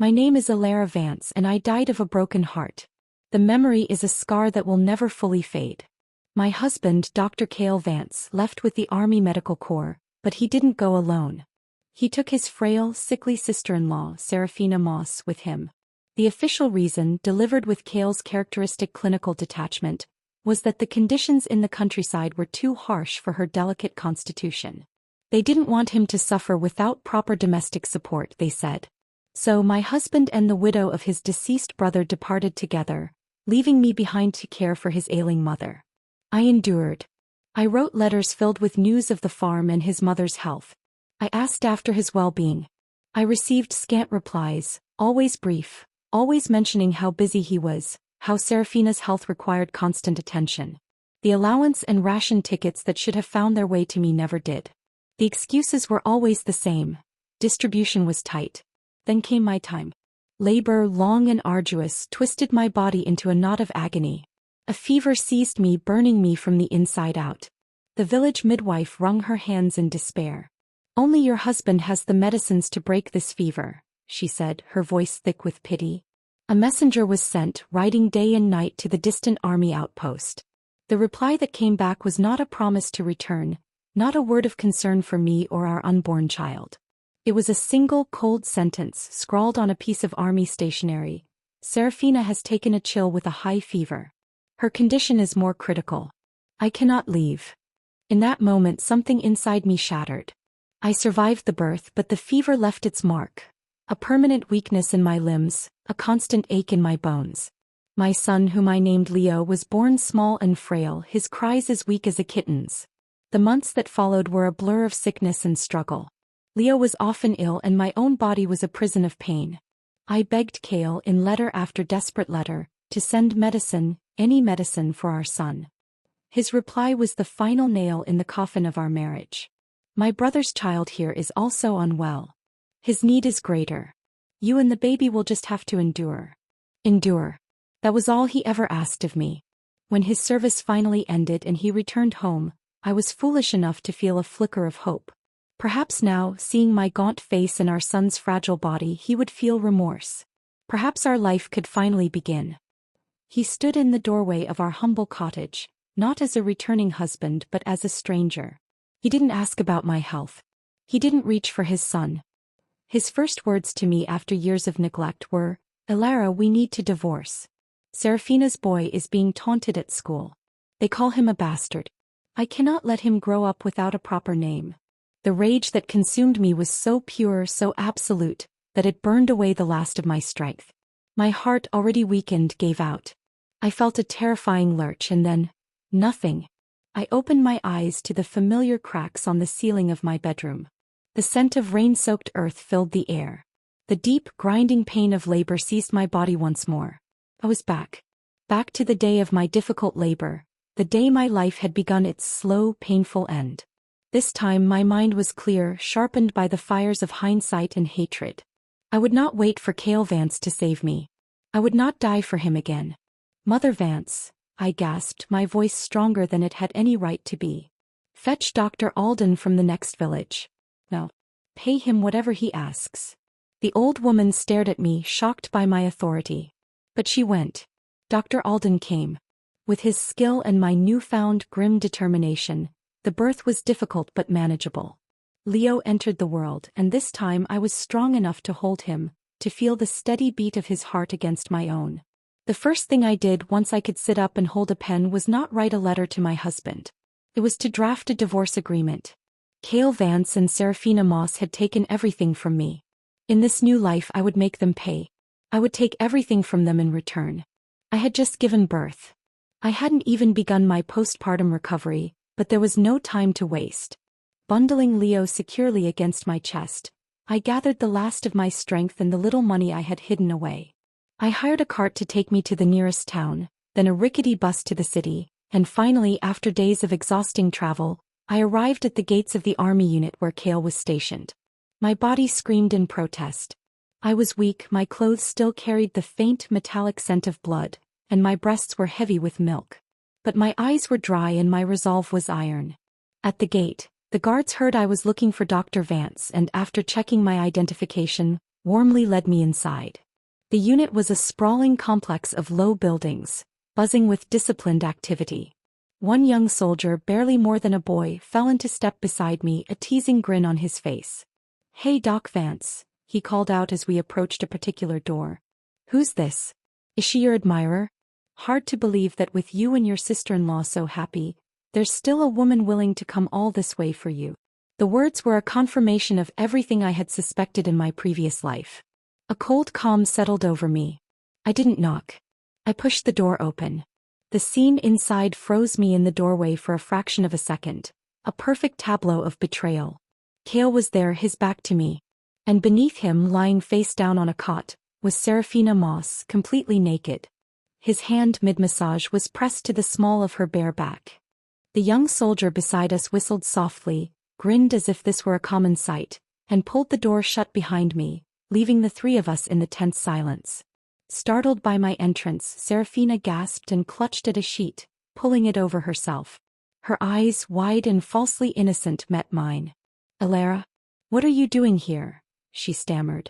My name is Alara Vance and I died of a broken heart. The memory is a scar that will never fully fade. My husband, Dr. Cale Vance, left with the Army Medical Corps, but he didn't go alone. He took his frail, sickly sister-in-law, Serafina Moss, with him. The official reason, delivered with Cale's characteristic clinical detachment, was that the conditions in the countryside were too harsh for her delicate constitution. They didn't want him to suffer without proper domestic support, they said. So my husband and the widow of his deceased brother departed together, leaving me behind to care for his ailing mother. I endured. I wrote letters filled with news of the farm and his mother's health. I asked after his well-being. I received scant replies, always brief, always mentioning how busy he was, how Serafina's health required constant attention. The allowance and ration tickets that should have found their way to me never did. The excuses were always the same. Distribution was tight. Then came my time. Labor, long and arduous, twisted my body into a knot of agony. A fever seized me, burning me from the inside out. The village midwife wrung her hands in despair. "Only your husband has the medicines to break this fever," she said, her voice thick with pity. A messenger was sent, riding day and night to the distant army outpost. The reply that came back was not a promise to return, not a word of concern for me or our unborn child. It was a single cold sentence scrawled on a piece of army stationery. "Serafina has taken a chill with a high fever. Her condition is more critical. I cannot leave." In that moment something inside me shattered. I survived the birth, but the fever left its mark. A permanent weakness in my limbs, a constant ache in my bones. My son, whom I named Leo, was born small and frail, his cries as weak as a kitten's. The months that followed were a blur of sickness and struggle. Leo was often ill and my own body was a prison of pain. I begged Cale, in letter after desperate letter, to send medicine, any medicine for our son. His reply was the final nail in the coffin of our marriage. "My brother's child here is also unwell. His need is greater. You and the baby will just have to endure." Endure. That was all he ever asked of me. When his service finally ended and he returned home, I was foolish enough to feel a flicker of hope. Perhaps now, seeing my gaunt face and our son's fragile body, he would feel remorse. Perhaps our life could finally begin. He stood in the doorway of our humble cottage, not as a returning husband but as a stranger. He didn't ask about my health. He didn't reach for his son. His first words to me after years of neglect were, "Alara, we need to divorce. Serafina's boy is being taunted at school. They call him a bastard. I cannot let him grow up without a proper name." The rage that consumed me was so pure, so absolute, that it burned away the last of my strength. My heart, already weakened, gave out. I felt a terrifying lurch and then, nothing. I opened my eyes to the familiar cracks on the ceiling of my bedroom. The scent of rain-soaked earth filled the air. The deep, grinding pain of labor seized my body once more. I was back. Back to the day of my difficult labor, the day my life had begun its slow, painful end. This time my mind was clear, sharpened by the fires of hindsight and hatred. I would not wait for Cale Vance to save me. I would not die for him again. "Mother Vance," I gasped, my voice stronger than it had any right to be. "Fetch Dr. Alden from the next village. No. Pay him whatever he asks." The old woman stared at me, shocked by my authority. But she went. Dr. Alden came. With his skill and my newfound grim determination, the birth was difficult but manageable. Leo entered the world, and this time I was strong enough to hold him, to feel the steady beat of his heart against my own. The first thing I did once I could sit up and hold a pen was not write a letter to my husband. It was to draft a divorce agreement. Cale Vance and Serafina Moss had taken everything from me. In this new life I would make them pay. I would take everything from them in return. I had just given birth. I hadn't even begun my postpartum recovery, but there was no time to waste. Bundling Leo securely against my chest, I gathered the last of my strength and the little money I had hidden away. I hired a cart to take me to the nearest town, then a rickety bus to the city, and finally, after days of exhausting travel, I arrived at the gates of the army unit where Cale was stationed. My body screamed in protest. I was weak, my clothes still carried the faint metallic scent of blood, and my breasts were heavy with milk. But my eyes were dry and my resolve was iron. At the gate, the guards heard I was looking for Dr. Vance and after checking my identification, warmly led me inside. The unit was a sprawling complex of low buildings, buzzing with disciplined activity. One young soldier, barely more than a boy, fell into step beside me, a teasing grin on his face. "Hey, Doc Vance," he called out as we approached a particular door. "Who's this? Is she your admirer? Hard to believe that with you and your sister-in-law so happy, there's still a woman willing to come all this way for you." The words were a confirmation of everything I had suspected in my previous life. A cold calm settled over me. I didn't knock. I pushed the door open. The scene inside froze me in the doorway for a fraction of a second, a perfect tableau of betrayal. Cale was there, his back to me. And beneath him, lying face down on a cot, was Serafina Moss, completely naked. His hand mid-massage was pressed to the small of her bare back. The young soldier beside us whistled softly, grinned as if this were a common sight, and pulled the door shut behind me, leaving the three of us in the tense silence. Startled by my entrance, Serafina gasped and clutched at a sheet, pulling it over herself. Her eyes, wide and falsely innocent, met mine. "Alara, what are you doing here?" she stammered.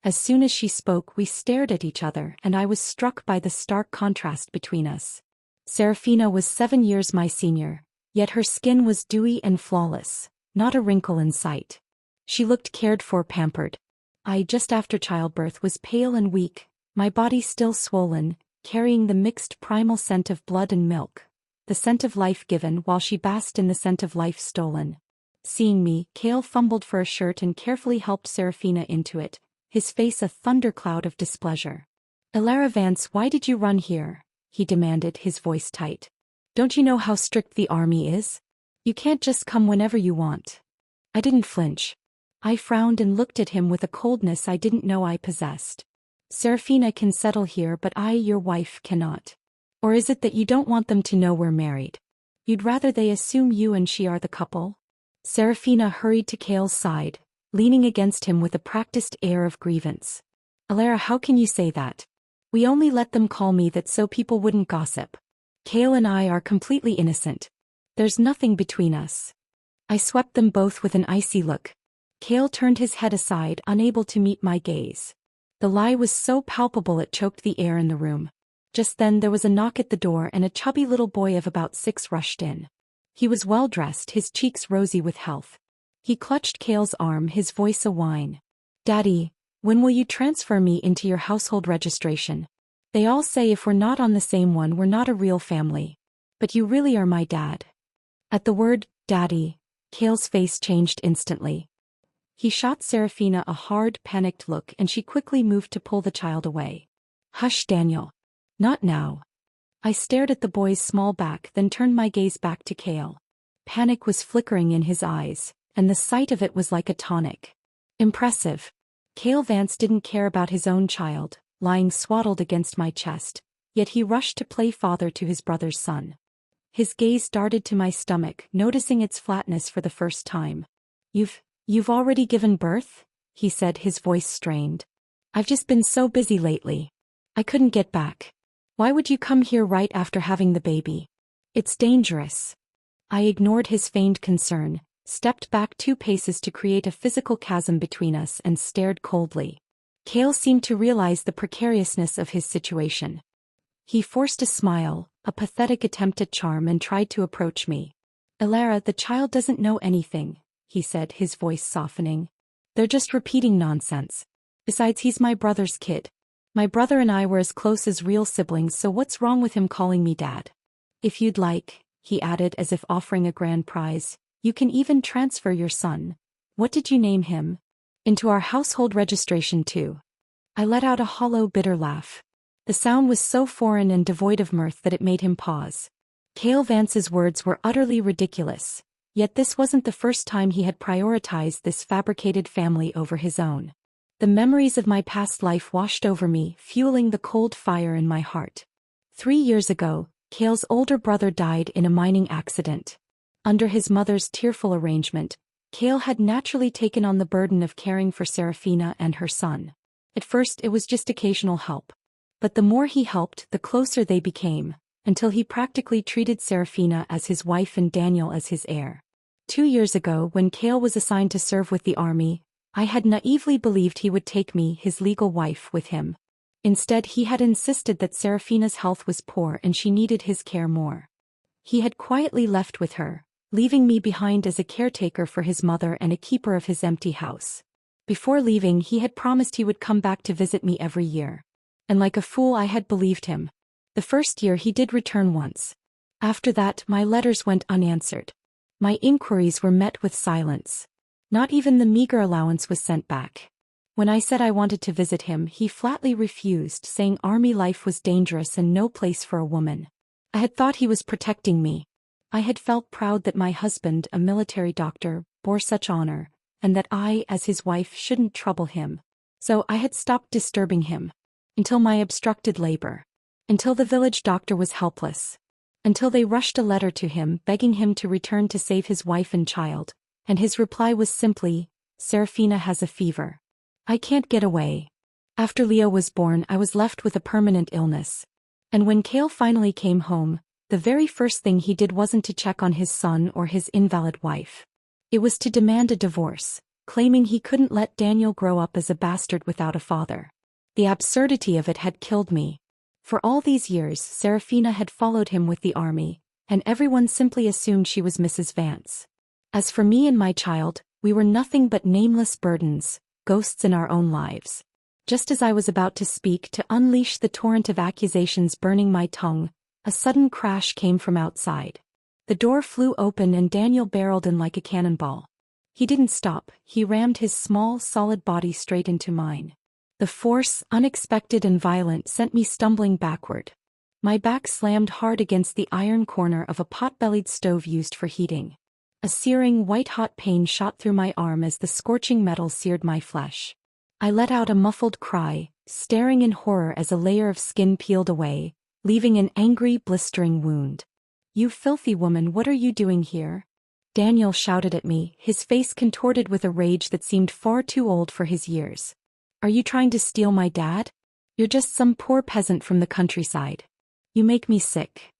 As soon as she spoke, we stared at each other, and I was struck by the stark contrast between us. Serafina was 7 years my senior, yet her skin was dewy and flawless, not a wrinkle in sight. She looked cared for, pampered. I, just after childbirth, was pale and weak, my body still swollen, carrying the mixed primal scent of blood and milk, the scent of life given while she basked in the scent of life stolen. Seeing me, Cale fumbled for a shirt and carefully helped Serafina into it, his face a thundercloud of displeasure. "Alara Vance, why did you run here?" he demanded, his voice tight. "Don't you know how strict the army is? You can't just come whenever you want." I didn't flinch. I frowned and looked at him with a coldness I didn't know I possessed. "Serafina can settle here, but I, your wife, cannot. Or is it that you don't want them to know we're married? You'd rather they assume you and she are the couple?" Serafina hurried to Cale's side, leaning against him with a practiced air of grievance. "Alara, how can you say that? We only let them call me that so people wouldn't gossip. Cale and I are completely innocent. There's nothing between us." I swept them both with an icy look. Cale turned his head aside, unable to meet my gaze. The lie was so palpable it choked the air in the room. Just then there was a knock at the door and a chubby little boy of about 6 rushed in. He was well-dressed, his cheeks rosy with health. He clutched Cale's arm, his voice a whine. "Daddy, when will you transfer me into your household registration? They all say if we're not on the same one we're not a real family. But you really are my dad." At the word, "Daddy," Cale's face changed instantly. He shot Serafina a hard, panicked look and she quickly moved to pull the child away. "Hush, Daniel. Not now." I stared at the boy's small back, then turned my gaze back to Cale. Panic was flickering in his eyes, and the sight of it was like a tonic. Impressive. Cale Vance didn't care about his own child, lying swaddled against my chest, yet he rushed to play father to his brother's son. His gaze darted to my stomach, noticing its flatness for the first time. You've already given birth?" he said, his voice strained. "I've just been so busy lately. I couldn't get back." "Why would you come here right after having the baby? It's dangerous." I ignored his feigned concern, stepped back 2 paces to create a physical chasm between us and stared coldly. Cale seemed to realize the precariousness of his situation. He forced a smile, a pathetic attempt at charm, and tried to approach me. "Alara, the child doesn't know anything," he said, his voice softening. "They're just repeating nonsense. Besides, he's my brother's kid. My brother and I were as close as real siblings, so what's wrong with him calling me dad? If you'd like," he added as if offering a grand prize, "you can even transfer your son. What did you name him? Into our household registration too." I let out a hollow, bitter laugh. The sound was so foreign and devoid of mirth that it made him pause. Cale Vance's words were utterly ridiculous, yet this wasn't the first time he had prioritized this fabricated family over his own. The memories of my past life washed over me, fueling the cold fire in my heart. 3 years ago, Cale's older brother died in a mining accident. Under his mother's tearful arrangement, Cale had naturally taken on the burden of caring for Serafina and her son. At first it was just occasional help. But the more he helped, the closer they became, until he practically treated Serafina as his wife and Daniel as his heir. 2 years ago, when Cale was assigned to serve with the army, I had naively believed he would take me, his legal wife, with him. Instead, he had insisted that Serafina's health was poor and she needed his care more. He had quietly left with her, leaving me behind as a caretaker for his mother and a keeper of his empty house. Before leaving, he had promised he would come back to visit me every year. And like a fool, I had believed him. The first year he did return once. After that, my letters went unanswered. My inquiries were met with silence. Not even the meager allowance was sent back. When I said I wanted to visit him, he flatly refused, saying army life was dangerous and no place for a woman. I had thought he was protecting me. I had felt proud that my husband, a military doctor, bore such honor, and that I, as his wife, shouldn't trouble him. So I had stopped disturbing him. Until my obstructed labor. Until the village doctor was helpless. Until they rushed a letter to him begging him to return to save his wife and child, and his reply was simply, "Serafina has a fever. I can't get away." After Leo was born, I was left with a permanent illness. And when Cale finally came home, the very first thing he did wasn't to check on his son or his invalid wife. It was to demand a divorce, claiming he couldn't let Daniel grow up as a bastard without a father. The absurdity of it had killed me. For all these years, Serafina had followed him with the army, and everyone simply assumed she was Mrs. Vance. As for me and my child, we were nothing but nameless burdens, ghosts in our own lives. Just as I was about to speak, to unleash the torrent of accusations burning my tongue, a sudden crash came from outside. The door flew open and Daniel barreled in like a cannonball. He didn't stop, he rammed his small, solid body straight into mine. The force, unexpected and violent, sent me stumbling backward. My back slammed hard against the iron corner of a pot-bellied stove used for heating. A searing, white-hot pain shot through my arm as the scorching metal seared my flesh. I let out a muffled cry, staring in horror as a layer of skin peeled away, leaving an angry, blistering wound. "You filthy woman, what are you doing here?" Daniel shouted at me, his face contorted with a rage that seemed far too old for his years. "Are you trying to steal my dad? You're just some poor peasant from the countryside. You make me sick."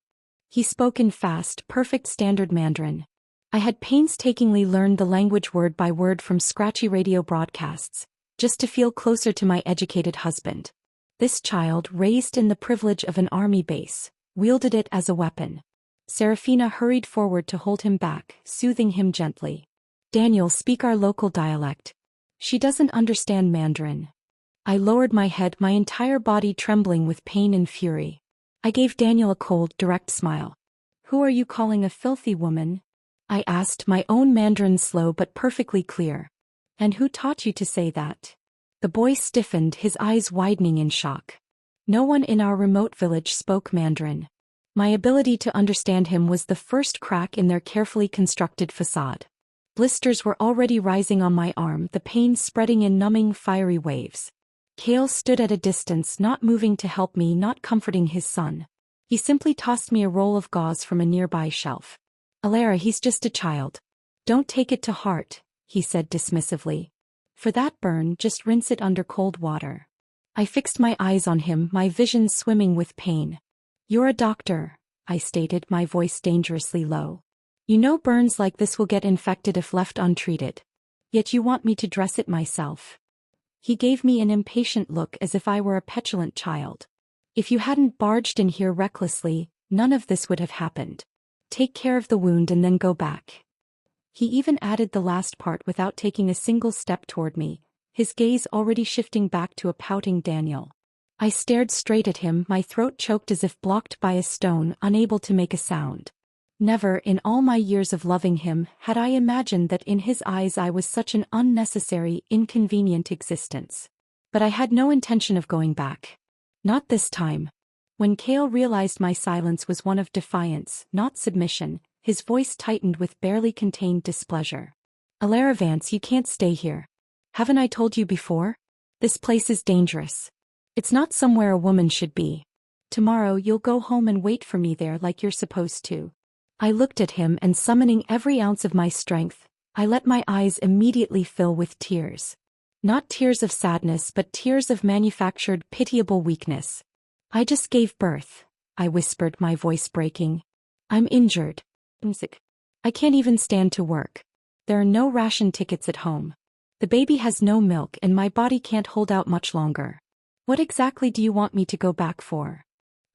He spoke in fast, perfect standard Mandarin. I had painstakingly learned the language word by word from scratchy radio broadcasts, just to feel closer to my educated husband. This child, raised in the privilege of an army base, wielded it as a weapon. Serafina hurried forward to hold him back, soothing him gently. "Daniel, speak our local dialect. She doesn't understand Mandarin." I lowered my head, my entire body trembling with pain and fury. I gave Daniel a cold, direct smile. "Who are you calling a filthy woman?" I asked, my own Mandarin slow but perfectly clear. "And who taught you to say that?" The boy stiffened, his eyes widening in shock. No one in our remote village spoke Mandarin. My ability to understand him was the first crack in their carefully constructed facade. Blisters were already rising on my arm, the pain spreading in numbing, fiery waves. Cale stood at a distance, not moving to help me, not comforting his son. He simply tossed me a roll of gauze from a nearby shelf. "Alara, he's just a child. Don't take it to heart," he said dismissively. "For that burn, just rinse it under cold water." I fixed my eyes on him, my vision swimming with pain. "You're a doctor," I stated, my voice dangerously low. "You know burns like this will get infected if left untreated. Yet you want me to dress it myself." He gave me an impatient look as if I were a petulant child. "If you hadn't barged in here recklessly, none of this would have happened. Take care of the wound and then go back." He even added the last part without taking a single step toward me, his gaze already shifting back to a pouting Daniel. I stared straight at him, my throat choked as if blocked by a stone, unable to make a sound. Never, in all my years of loving him, had I imagined that in his eyes I was such an unnecessary, inconvenient existence. But I had no intention of going back. Not this time. When Cale realized my silence was one of defiance, not submission, his voice tightened with barely contained displeasure. "Alara Vance, you can't stay here. Haven't I told you before? This place is dangerous. It's not somewhere a woman should be. Tomorrow you'll go home and wait for me there like you're supposed to." I looked at him and, summoning every ounce of my strength, I let my eyes immediately fill with tears. Not tears of sadness but tears of manufactured, pitiable weakness. "I just gave birth," I whispered, my voice breaking. "I'm injured. I'm sick. I can't even stand to work. There are no ration tickets at home. The baby has no milk and my body can't hold out much longer. What exactly do you want me to go back for?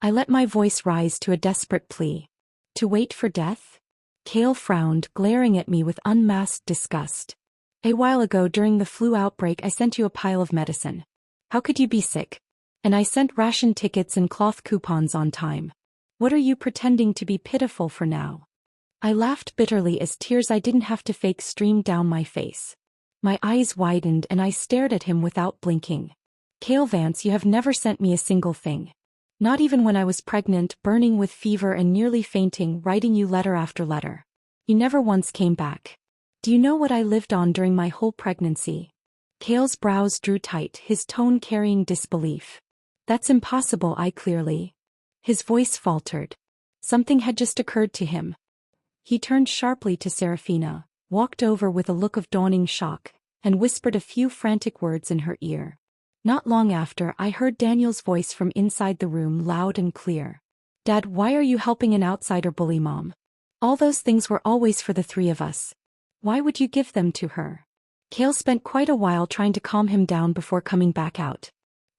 I let my voice rise to a desperate plea. To wait for death? Cale frowned, glaring at me with unmasked disgust. A while ago during the flu outbreak I sent you a pile of medicine. How could you be sick? And I sent ration tickets and cloth coupons on time. What are you pretending to be pitiful for now? I laughed bitterly as tears I didn't have to fake streamed down my face. My eyes widened and I stared at him without blinking. Cale Vance, you have never sent me a single thing. Not even when I was pregnant, burning with fever and nearly fainting, writing you letter after letter. You never once came back. Do you know what I lived on during my whole pregnancy? Cale's brows drew tight, his tone carrying disbelief. That's impossible, I clearly. His voice faltered. Something had just occurred to him. He turned sharply to Serafina, walked over with a look of dawning shock, and whispered a few frantic words in her ear. Not long after, I heard Daniel's voice from inside the room, loud and clear. Dad, why are you helping an outsider bully Mom? All those things were always for the three of us. Why would you give them to her? Cale spent quite a while trying to calm him down before coming back out.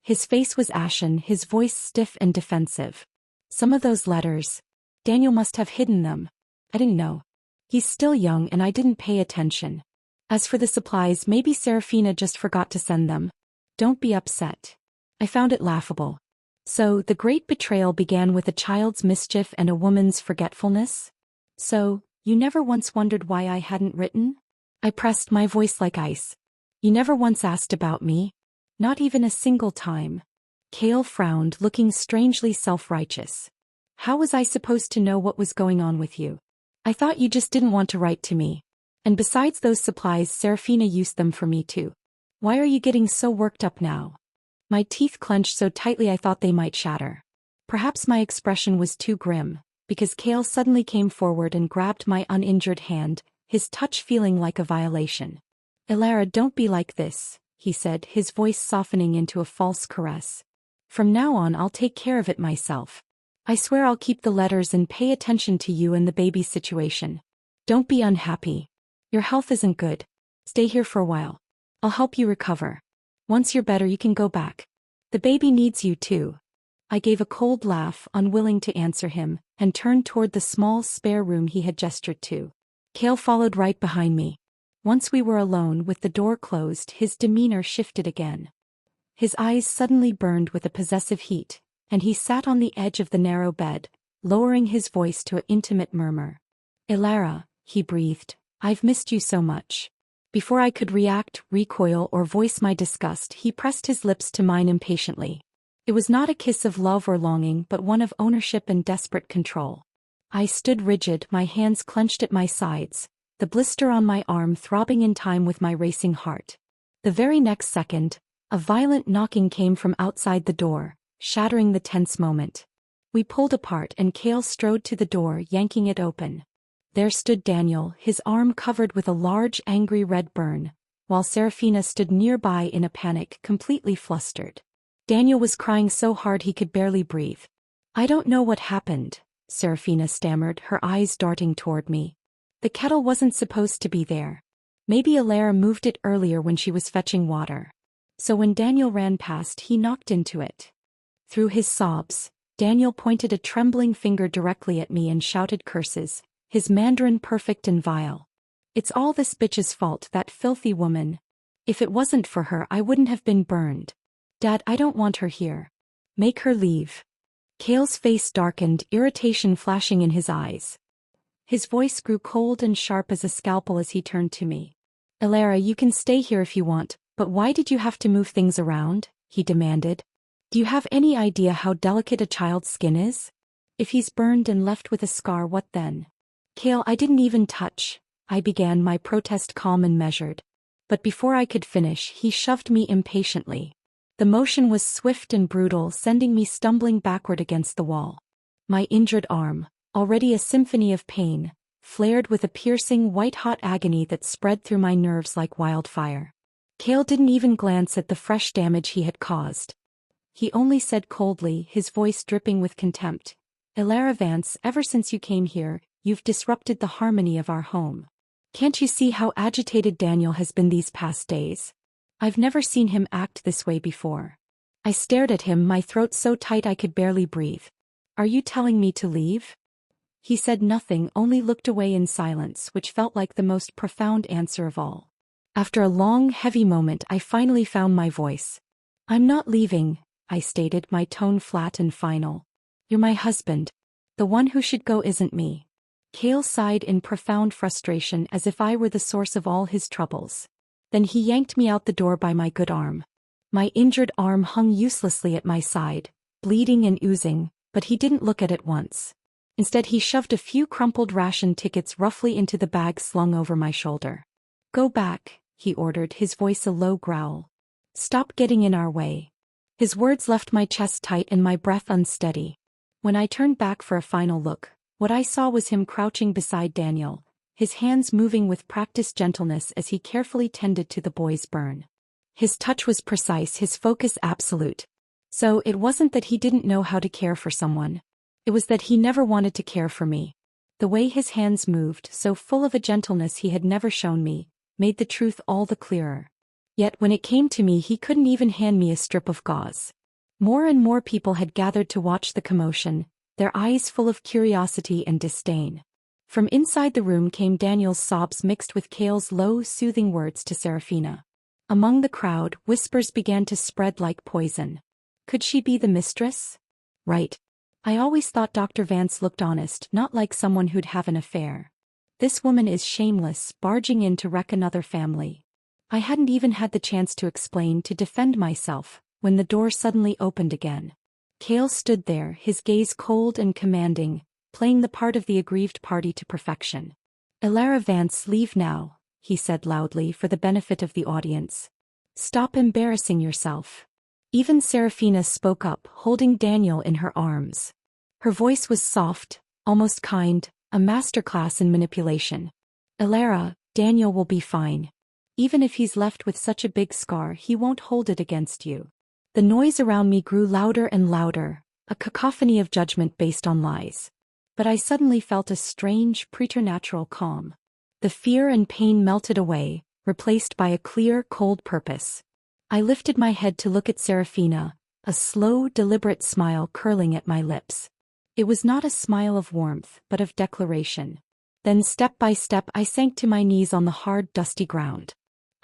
His face was ashen, his voice stiff and defensive. Some of those letters. Daniel must have hidden them. I didn't know. He's still young and I didn't pay attention. As for the supplies, maybe Serafina just forgot to send them. Don't be upset. I found it laughable. So, the great betrayal began with a child's mischief and a woman's forgetfulness? So, you never once wondered why I hadn't written? I pressed, my voice like ice. You never once asked about me? Not even a single time. Cale frowned, looking strangely self-righteous. How was I supposed to know what was going on with you? I thought you just didn't want to write to me. And besides those supplies, Serafina used them for me too. Why are you getting so worked up now? My teeth clenched so tightly I thought they might shatter. Perhaps my expression was too grim, because Cale suddenly came forward and grabbed my uninjured hand, his touch feeling like a violation. Elara, don't be like this, he said, his voice softening into a false caress. From now on I'll take care of it myself. I swear I'll keep the letters and pay attention to you and the baby's situation. Don't be unhappy. Your health isn't good. Stay here for a while. I'll help you recover. Once you're better you can go back. The baby needs you too. I gave a cold laugh, unwilling to answer him, and turned toward the small spare room he had gestured to. Cale followed right behind me. Once we were alone with the door closed, his demeanor shifted again. His eyes suddenly burned with a possessive heat, and he sat on the edge of the narrow bed, lowering his voice to an intimate murmur. Elara, he breathed, I've missed you so much. Before I could react, recoil, or voice my disgust, he pressed his lips to mine impatiently. It was not a kiss of love or longing, but one of ownership and desperate control. I stood rigid, my hands clenched at my sides, the blister on my arm throbbing in time with my racing heart. The very next second, a violent knocking came from outside the door, shattering the tense moment. We pulled apart and Cale strode to the door, yanking it open. There stood Daniel, his arm covered with a large angry red burn, while Serafina stood nearby in a panic, completely flustered. Daniel was crying so hard he could barely breathe. I don't know what happened, Serafina stammered, her eyes darting toward me. The kettle wasn't supposed to be there. Maybe Elara moved it earlier when she was fetching water. So when Daniel ran past, he knocked into it. Through his sobs, Daniel pointed a trembling finger directly at me and shouted curses, his Mandarin perfect and vile. It's all this bitch's fault, that filthy woman. If it wasn't for her, I wouldn't have been burned. Dad, I don't want her here. Make her leave. Cale's face darkened, irritation flashing in his eyes. His voice grew cold and sharp as a scalpel as he turned to me. Elara, you can stay here if you want, but why did you have to move things around? He demanded. Do you have any idea how delicate a child's skin is? If he's burned and left with a scar, what then? Cale, I didn't even touch. I began, my protest calm and measured. But before I could finish, he shoved me impatiently. The motion was swift and brutal, sending me stumbling backward against the wall. My injured arm, already a symphony of pain, flared with a piercing white-hot agony that spread through my nerves like wildfire. Cale didn't even glance at the fresh damage he had caused. He only said coldly, his voice dripping with contempt, Elara Vance, ever since you came here, you've disrupted the harmony of our home. Can't you see how agitated Daniel has been these past days? I've never seen him act this way before. I stared at him, my throat so tight I could barely breathe. Are you telling me to leave? He said nothing, only looked away in silence, which felt like the most profound answer of all. After a long, heavy moment, I finally found my voice. I'm not leaving, I stated, my tone flat and final. You're my husband. The one who should go isn't me. Cale sighed in profound frustration, as if I were the source of all his troubles. Then he yanked me out the door by my good arm. My injured arm hung uselessly at my side, bleeding and oozing, but he didn't look at it once. Instead, he shoved a few crumpled ration tickets roughly into the bag slung over my shoulder. Go back, he ordered, his voice a low growl. Stop getting in our way. His words left my chest tight and my breath unsteady. When I turned back for a final look, what I saw was him crouching beside Daniel, his hands moving with practiced gentleness as he carefully tended to the boy's burn. His touch was precise, his focus absolute. So it wasn't that he didn't know how to care for someone. It was that he never wanted to care for me. The way his hands moved, so full of a gentleness he had never shown me, made the truth all the clearer. Yet when it came to me, he couldn't even hand me a strip of gauze. More and more people had gathered to watch the commotion, their eyes full of curiosity and disdain. From inside the room came Daniel's sobs mixed with Cale's low, soothing words to Serafina. Among the crowd, whispers began to spread like poison. Could she be the mistress? Right. I always thought Dr. Vance looked honest, not like someone who'd have an affair. This woman is shameless, barging in to wreck another family. I hadn't even had the chance to explain, to defend myself, when the door suddenly opened again. Cale stood there, his gaze cold and commanding, playing the part of the aggrieved party to perfection. Elara Vance, leave now, he said loudly for the benefit of the audience. Stop embarrassing yourself. Even Serafina spoke up, holding Daniel in her arms. Her voice was soft, almost kind, a masterclass in manipulation. Elara, Daniel will be fine. Even if he's left with such a big scar, he won't hold it against you. The noise around me grew louder and louder, a cacophony of judgment based on lies. But I suddenly felt a strange, preternatural calm. The fear and pain melted away, replaced by a clear, cold purpose. I lifted my head to look at Serafina, a slow, deliberate smile curling at my lips. It was not a smile of warmth, but of declaration. Then step by step I sank to my knees on the hard, dusty ground.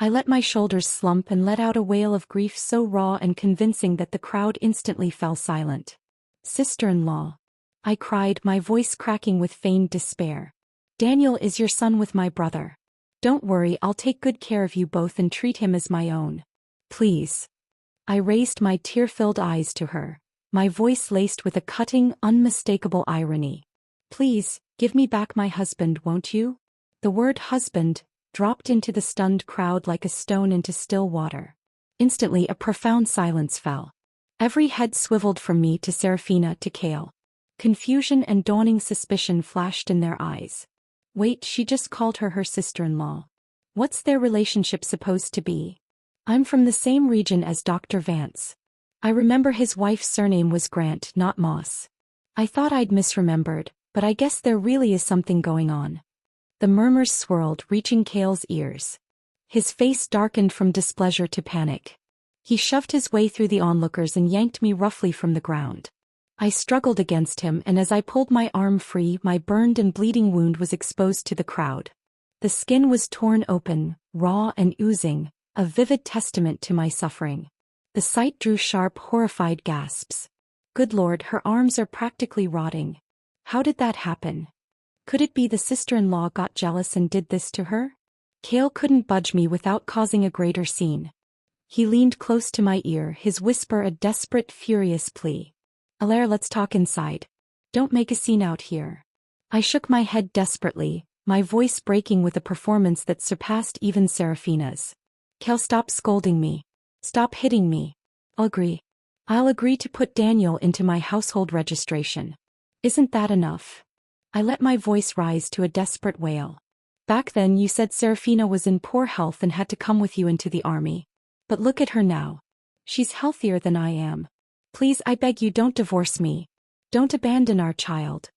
I let my shoulders slump and let out a wail of grief so raw and convincing that the crowd instantly fell silent. Sister-in-law, I cried, my voice cracking with feigned despair. Daniel is your son with my brother. Don't worry, I'll take good care of you both and treat him as my own. Please. I raised my tear-filled eyes to her, my voice laced with a cutting, unmistakable irony. Please, give me back my husband, won't you? The word husband dropped into the stunned crowd like a stone into still water. Instantly a profound silence fell. Every head swiveled from me to Serafina to Cale. Confusion and dawning suspicion flashed in their eyes. Wait, she just called her sister-in-law. What's their relationship supposed to be? I'm from the same region as Dr. Vance. I remember his wife's surname was Grant, not Moss. I thought I'd misremembered, but I guess there really is something going on. The murmurs swirled, reaching Cale's ears. His face darkened from displeasure to panic. He shoved his way through the onlookers and yanked me roughly from the ground. I struggled against him, and as I pulled my arm free, my burned and bleeding wound was exposed to the crowd. The skin was torn open, raw and oozing, a vivid testament to my suffering. The sight drew sharp, horrified gasps. Good Lord, her arms are practically rotting. How did that happen? Could it be the sister-in-law got jealous and did this to her? Cale couldn't budge me without causing a greater scene. He leaned close to my ear, his whisper a desperate, furious plea. Alaire, let's talk inside. Don't make a scene out here. I shook my head desperately, my voice breaking with a performance that surpassed even Serafina's. Cale, stop scolding me. Stop hitting me. I'll agree to put Daniel into my household registration. Isn't that enough? I let my voice rise to a desperate wail. Back then you said Serafina was in poor health and had to come with you into the army. But look at her now. She's healthier than I am. Please, I beg you, don't divorce me. Don't abandon our child.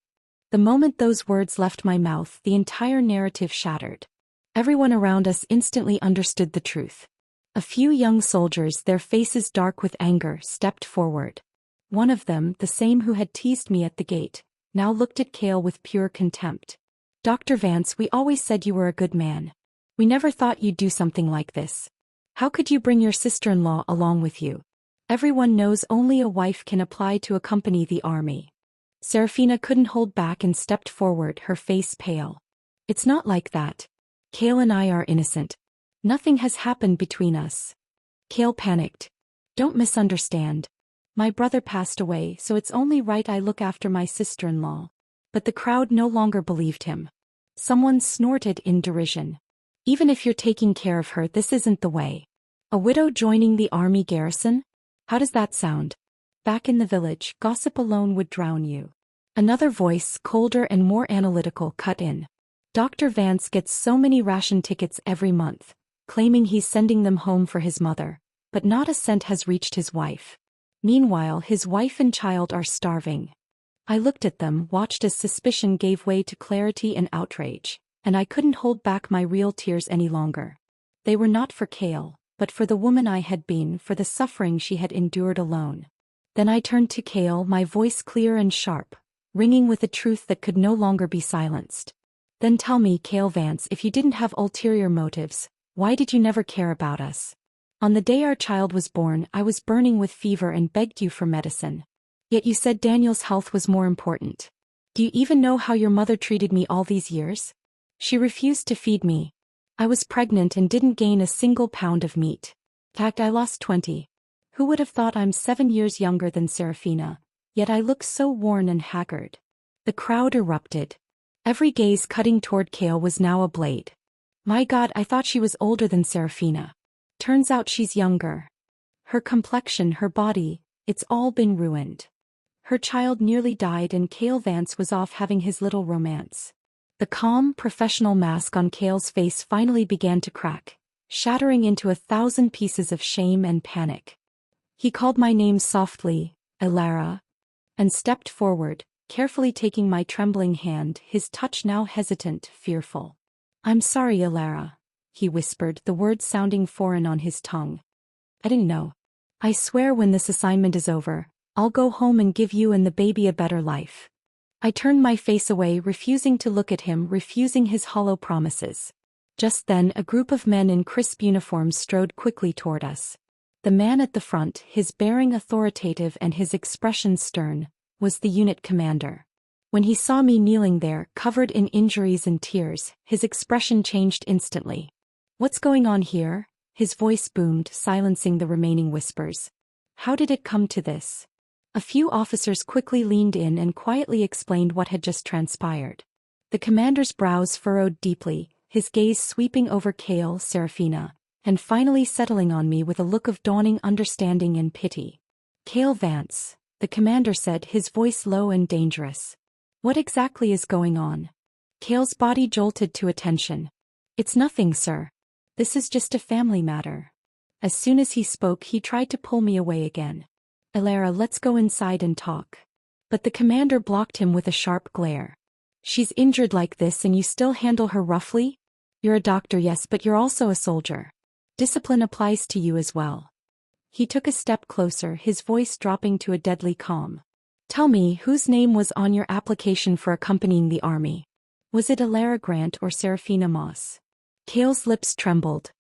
The moment those words left my mouth, the entire narrative shattered. Everyone around us instantly understood the truth. A few young soldiers, their faces dark with anger, stepped forward. One of them, the same who had teased me at the gate, now looked at Cale with pure contempt. "Dr. Vance, we always said you were a good man. We never thought you'd do something like this. How could you bring your sister-in-law along with you? Everyone knows only a wife can apply to accompany the army." Serafina couldn't hold back and stepped forward, her face pale. "It's not like that. Cale and I are innocent. Nothing has happened between us." Cale panicked. "Don't misunderstand. My brother passed away, so it's only right I look after my sister-in-law." But the crowd no longer believed him. Someone snorted in derision. "Even if you're taking care of her, this isn't the way. A widow joining the army garrison? How does that sound? Back in the village, gossip alone would drown you." Another voice, colder and more analytical, cut in. "Dr. Vance gets so many ration tickets every month, claiming he's sending them home for his mother, but not a cent has reached his wife. Meanwhile, his wife and child are starving." I looked at them, watched as suspicion gave way to clarity and outrage, and I couldn't hold back my real tears any longer. They were not for Cale, but for the woman I had been, for the suffering she had endured alone. Then I turned to Cale, my voice clear and sharp, ringing with a truth that could no longer be silenced. "Then tell me, Cale Vance, if you didn't have ulterior motives, why did you never care about us? On the day our child was born, I was burning with fever and begged you for medicine. Yet you said Daniel's health was more important. Do you even know how your mother treated me all these years? She refused to feed me. I was pregnant and didn't gain a single pound of meat. In fact, I lost 20. Who would have thought I'm 7 years younger than Serafina, yet I look so worn and haggard." The crowd erupted. Every gaze cutting toward Cale was now a blade. "My God, I thought she was older than Serafina. Turns out she's younger. Her complexion, her body, it's all been ruined. Her child nearly died and Cale Vance was off having his little romance." The calm, professional mask on Cale's face finally began to crack, shattering into 1,000 pieces of shame and panic. He called my name softly, "Elara," and stepped forward, carefully taking my trembling hand, his touch now hesitant, fearful. "I'm sorry, Elara," he whispered, the words sounding foreign on his tongue. "I didn't know. I swear when this assignment is over, I'll go home and give you and the baby a better life." I turned my face away, refusing to look at him, refusing his hollow promises. Just then, a group of men in crisp uniforms strode quickly toward us. The man at the front, his bearing authoritative and his expression stern, was the unit commander. When he saw me kneeling there, covered in injuries and tears, his expression changed instantly. "What's going on here?" His voice boomed, silencing the remaining whispers. "How did it come to this?" A few officers quickly leaned in and quietly explained what had just transpired. The commander's brows furrowed deeply, his gaze sweeping over Cale, Serafina, and finally settling on me with a look of dawning understanding and pity. "Cale Vance," the commander said, his voice low and dangerous. "What exactly is going on?" Cale's body jolted to attention. "It's nothing, sir. This is just a family matter." As soon as he spoke, he tried to pull me away again. "Elara, let's go inside and talk." But the commander blocked him with a sharp glare. "She's injured like this and you still handle her roughly? You're a doctor, yes, but you're also a soldier. Discipline applies to you as well." He took a step closer, his voice dropping to a deadly calm. "Tell me, whose name was on your application for accompanying the army? Was it Elara Grant or Serafina Moss?" Cale's lips trembled.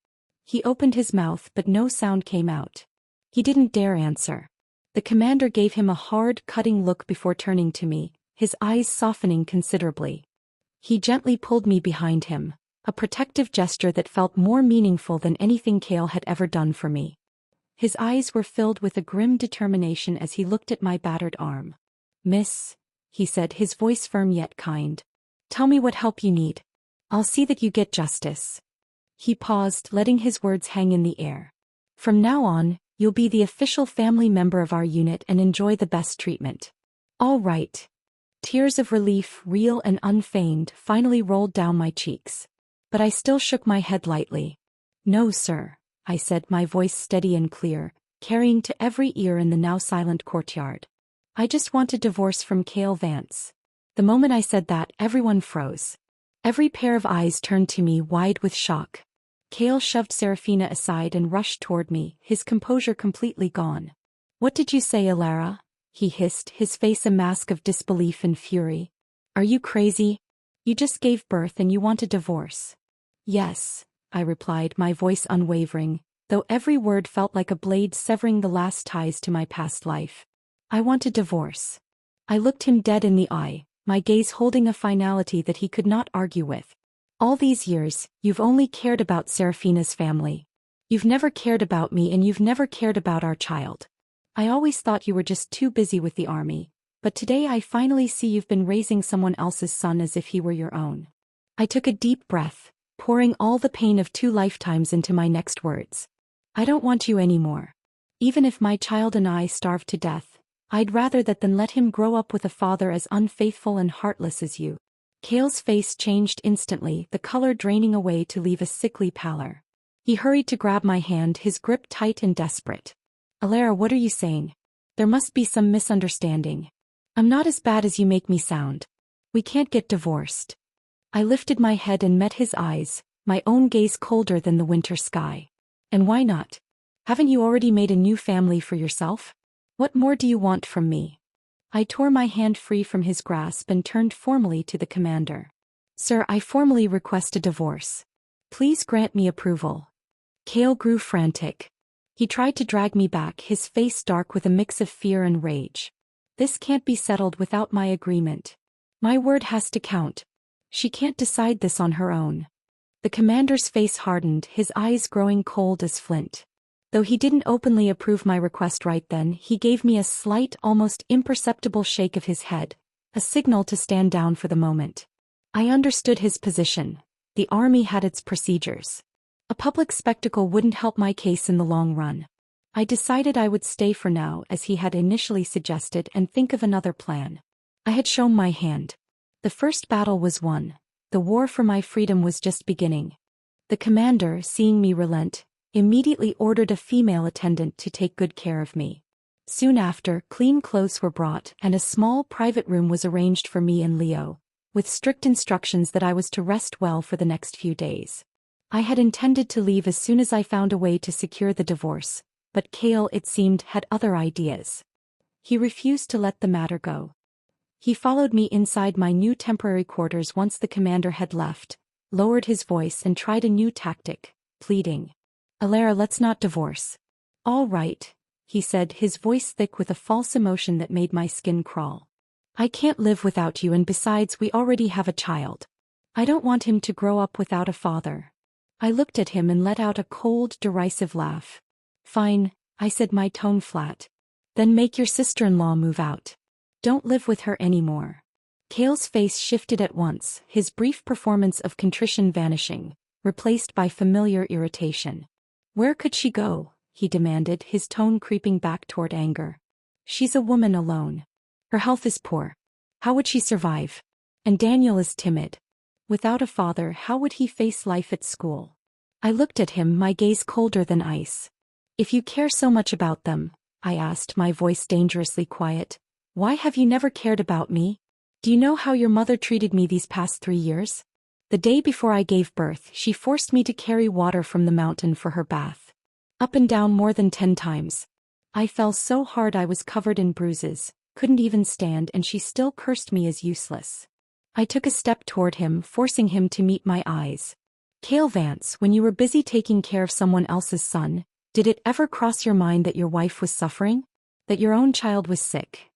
He opened his mouth, but no sound came out. He didn't dare answer. The commander gave him a hard, cutting look before turning to me, his eyes softening considerably. He gently pulled me behind him, a protective gesture that felt more meaningful than anything Cale had ever done for me. His eyes were filled with a grim determination as he looked at my battered arm. "Miss," he said, his voice firm yet kind, "tell me what help you need. I'll see that you get justice." He paused, letting his words hang in the air. "From now on, you'll be the official family member of our unit and enjoy the best treatment." "All right." Tears of relief, real and unfeigned, finally rolled down my cheeks. But I still shook my head lightly. "No, sir," I said, my voice steady and clear, carrying to every ear in the now silent courtyard. "I just want a divorce from Cale Vance." The moment I said that, everyone froze. Every pair of eyes turned to me wide with shock. Cale shoved Serafina aside and rushed toward me, his composure completely gone. "What did you say, Alara?" he hissed, his face a mask of disbelief and fury. "Are you crazy? You just gave birth and you want a divorce." "Yes," I replied, my voice unwavering, though every word felt like a blade severing the last ties to my past life. "I want a divorce." I looked him dead in the eye, my gaze holding a finality that he could not argue with. "All these years, you've only cared about Serafina's family. You've never cared about me and you've never cared about our child. I always thought you were just too busy with the army, but today I finally see you've been raising someone else's son as if he were your own." I took a deep breath, pouring all the pain of 2 lifetimes into my next words. "I don't want you anymore. Even if my child and I starve to death, I'd rather that than let him grow up with a father as unfaithful and heartless as you." Cale's face changed instantly, the color draining away to leave a sickly pallor. He hurried to grab my hand, his grip tight and desperate. "Alara, what are you saying? There must be some misunderstanding. I'm not as bad as you make me sound. We can't get divorced." I lifted my head and met his eyes, my own gaze colder than the winter sky. "And why not? Haven't you already made a new family for yourself? What more do you want from me?" I tore my hand free from his grasp and turned formally to the commander. "Sir, I formally request a divorce. Please grant me approval." Cale grew frantic. He tried to drag me back, his face dark with a mix of fear and rage. "This can't be settled without my agreement. My word has to count. She can't decide this on her own." The commander's face hardened, his eyes growing cold as flint. Though he didn't openly approve my request right then, he gave me a slight, almost imperceptible shake of his head, a signal to stand down for the moment. I understood his position. The army had its procedures. A public spectacle wouldn't help my case in the long run. I decided I would stay for now, as he had initially suggested, and think of another plan. I had shown my hand. The first battle was won. The war for my freedom was just beginning. The commander, seeing me relent, immediately ordered a female attendant to take good care of me. Soon after, clean clothes were brought, and a small private room was arranged for me and Leo, with strict instructions that I was to rest well for the next few days. I had intended to leave as soon as I found a way to secure the divorce, but Cale, it seemed, had other ideas. He refused to let the matter go. He followed me inside my new temporary quarters once the commander had left, lowered his voice and tried a new tactic, pleading. "Alara, let's not divorce." "All right," he said, his voice thick with a false emotion that made my skin crawl. "I can't live without you, and besides, we already have a child. I don't want him to grow up without a father." I looked at him and let out a cold, derisive laugh. "Fine," I said, my tone flat. "Then make your sister-in-law move out. Don't live with her anymore." Cale's face shifted at once, his brief performance of contrition vanishing, replaced by familiar irritation. "Where could she go?" he demanded, his tone creeping back toward anger. "She's a woman alone. Her health is poor. How would she survive? And Daniel is timid. Without a father, how would he face life at school?" I looked at him, my gaze colder than ice. "If you care so much about them," I asked, my voice dangerously quiet, "why have you never cared about me? Do you know how your mother treated me these past 3 years? The day before I gave birth, she forced me to carry water from the mountain for her bath. Up and down more than 10 times. I fell so hard I was covered in bruises, couldn't even stand, and she still cursed me as useless." I took a step toward him, forcing him to meet my eyes. "Cale Vance, when you were busy taking care of someone else's son, did it ever cross your mind that your wife was suffering? That your own child was sick?"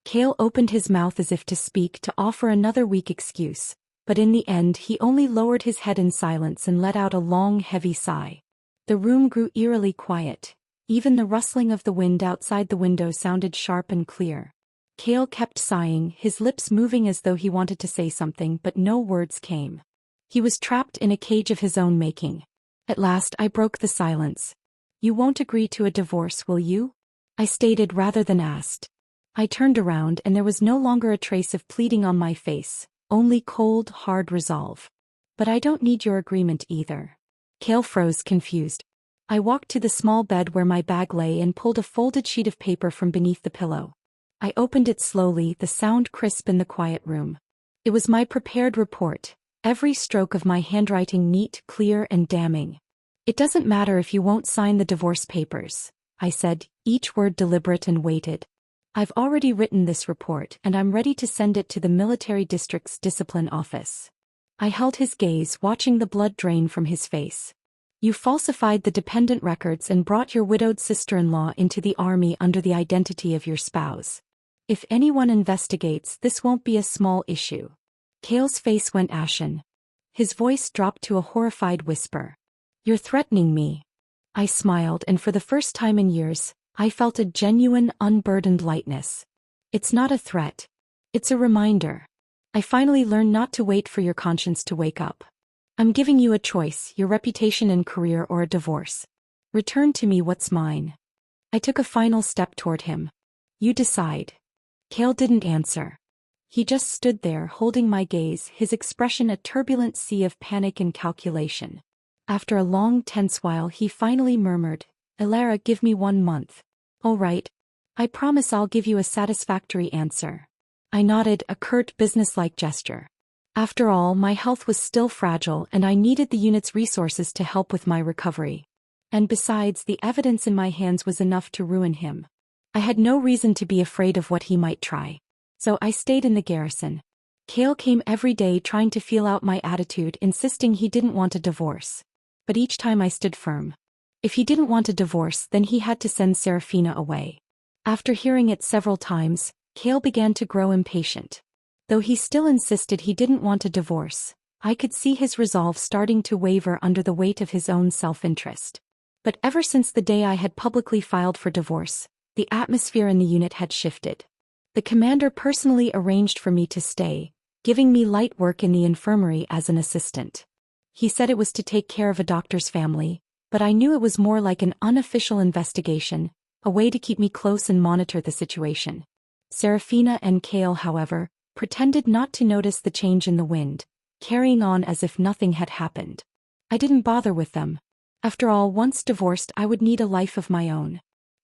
Cale opened his mouth as if to speak, to offer another weak excuse, but in the end he only lowered his head in silence and let out a long, heavy sigh. The room grew eerily quiet. Even the rustling of the wind outside the window sounded sharp and clear. Cale kept sighing, his lips moving as though he wanted to say something, but no words came. He was trapped in a cage of his own making. At last I broke the silence. "You won't agree to a divorce, will you?" I stated rather than asked. I turned around and there was no longer a trace of pleading on my face, only cold, hard resolve. "But I don't need your agreement either." Cale froze, confused. I walked to the small bed where my bag lay and pulled a folded sheet of paper from beneath the pillow. I opened it slowly, the sound crisp in the quiet room. It was my prepared report, every stroke of my handwriting neat, clear, and damning. "It doesn't matter if you won't sign the divorce papers," I said, each word deliberate and weighted. "I've already written this report and I'm ready to send it to the military district's discipline office." I held his gaze, watching the blood drain from his face. "You falsified the dependent records and brought your widowed sister-in-law into the army under the identity of your spouse. If anyone investigates, this won't be a small issue." Cale's face went ashen. His voice dropped to a horrified whisper. "You're threatening me." I smiled, and for the first time in years, I felt a genuine, unburdened lightness. "It's not a threat. It's a reminder. I finally learned not to wait for your conscience to wake up. I'm giving you a choice, your reputation and career or a divorce. Return to me what's mine." I took a final step toward him. "You decide." Cale didn't answer. He just stood there, holding my gaze, his expression a turbulent sea of panic and calculation. After a long, tense while, he finally murmured, "Elara, give me 1 month. All right. I promise I'll give you a satisfactory answer." I nodded, a curt, businesslike gesture. After all, my health was still fragile and I needed the unit's resources to help with my recovery. And besides, the evidence in my hands was enough to ruin him. I had no reason to be afraid of what he might try. So I stayed in the garrison. Cale came every day trying to feel out my attitude, insisting he didn't want a divorce. But each time I stood firm. If he didn't want a divorce, then he had to send Serafina away. After hearing it several times, Cale began to grow impatient. Though he still insisted he didn't want a divorce, I could see his resolve starting to waver under the weight of his own self-interest. But ever since the day I had publicly filed for divorce, the atmosphere in the unit had shifted. The commander personally arranged for me to stay, giving me light work in the infirmary as an assistant. He said it was to take care of a doctor's family, but I knew it was more like an unofficial investigation, a way to keep me close and monitor the situation. Serafina and Cale, however, pretended not to notice the change in the wind, carrying on as if nothing had happened. I didn't bother with them. After all, once divorced, I would need a life of my own.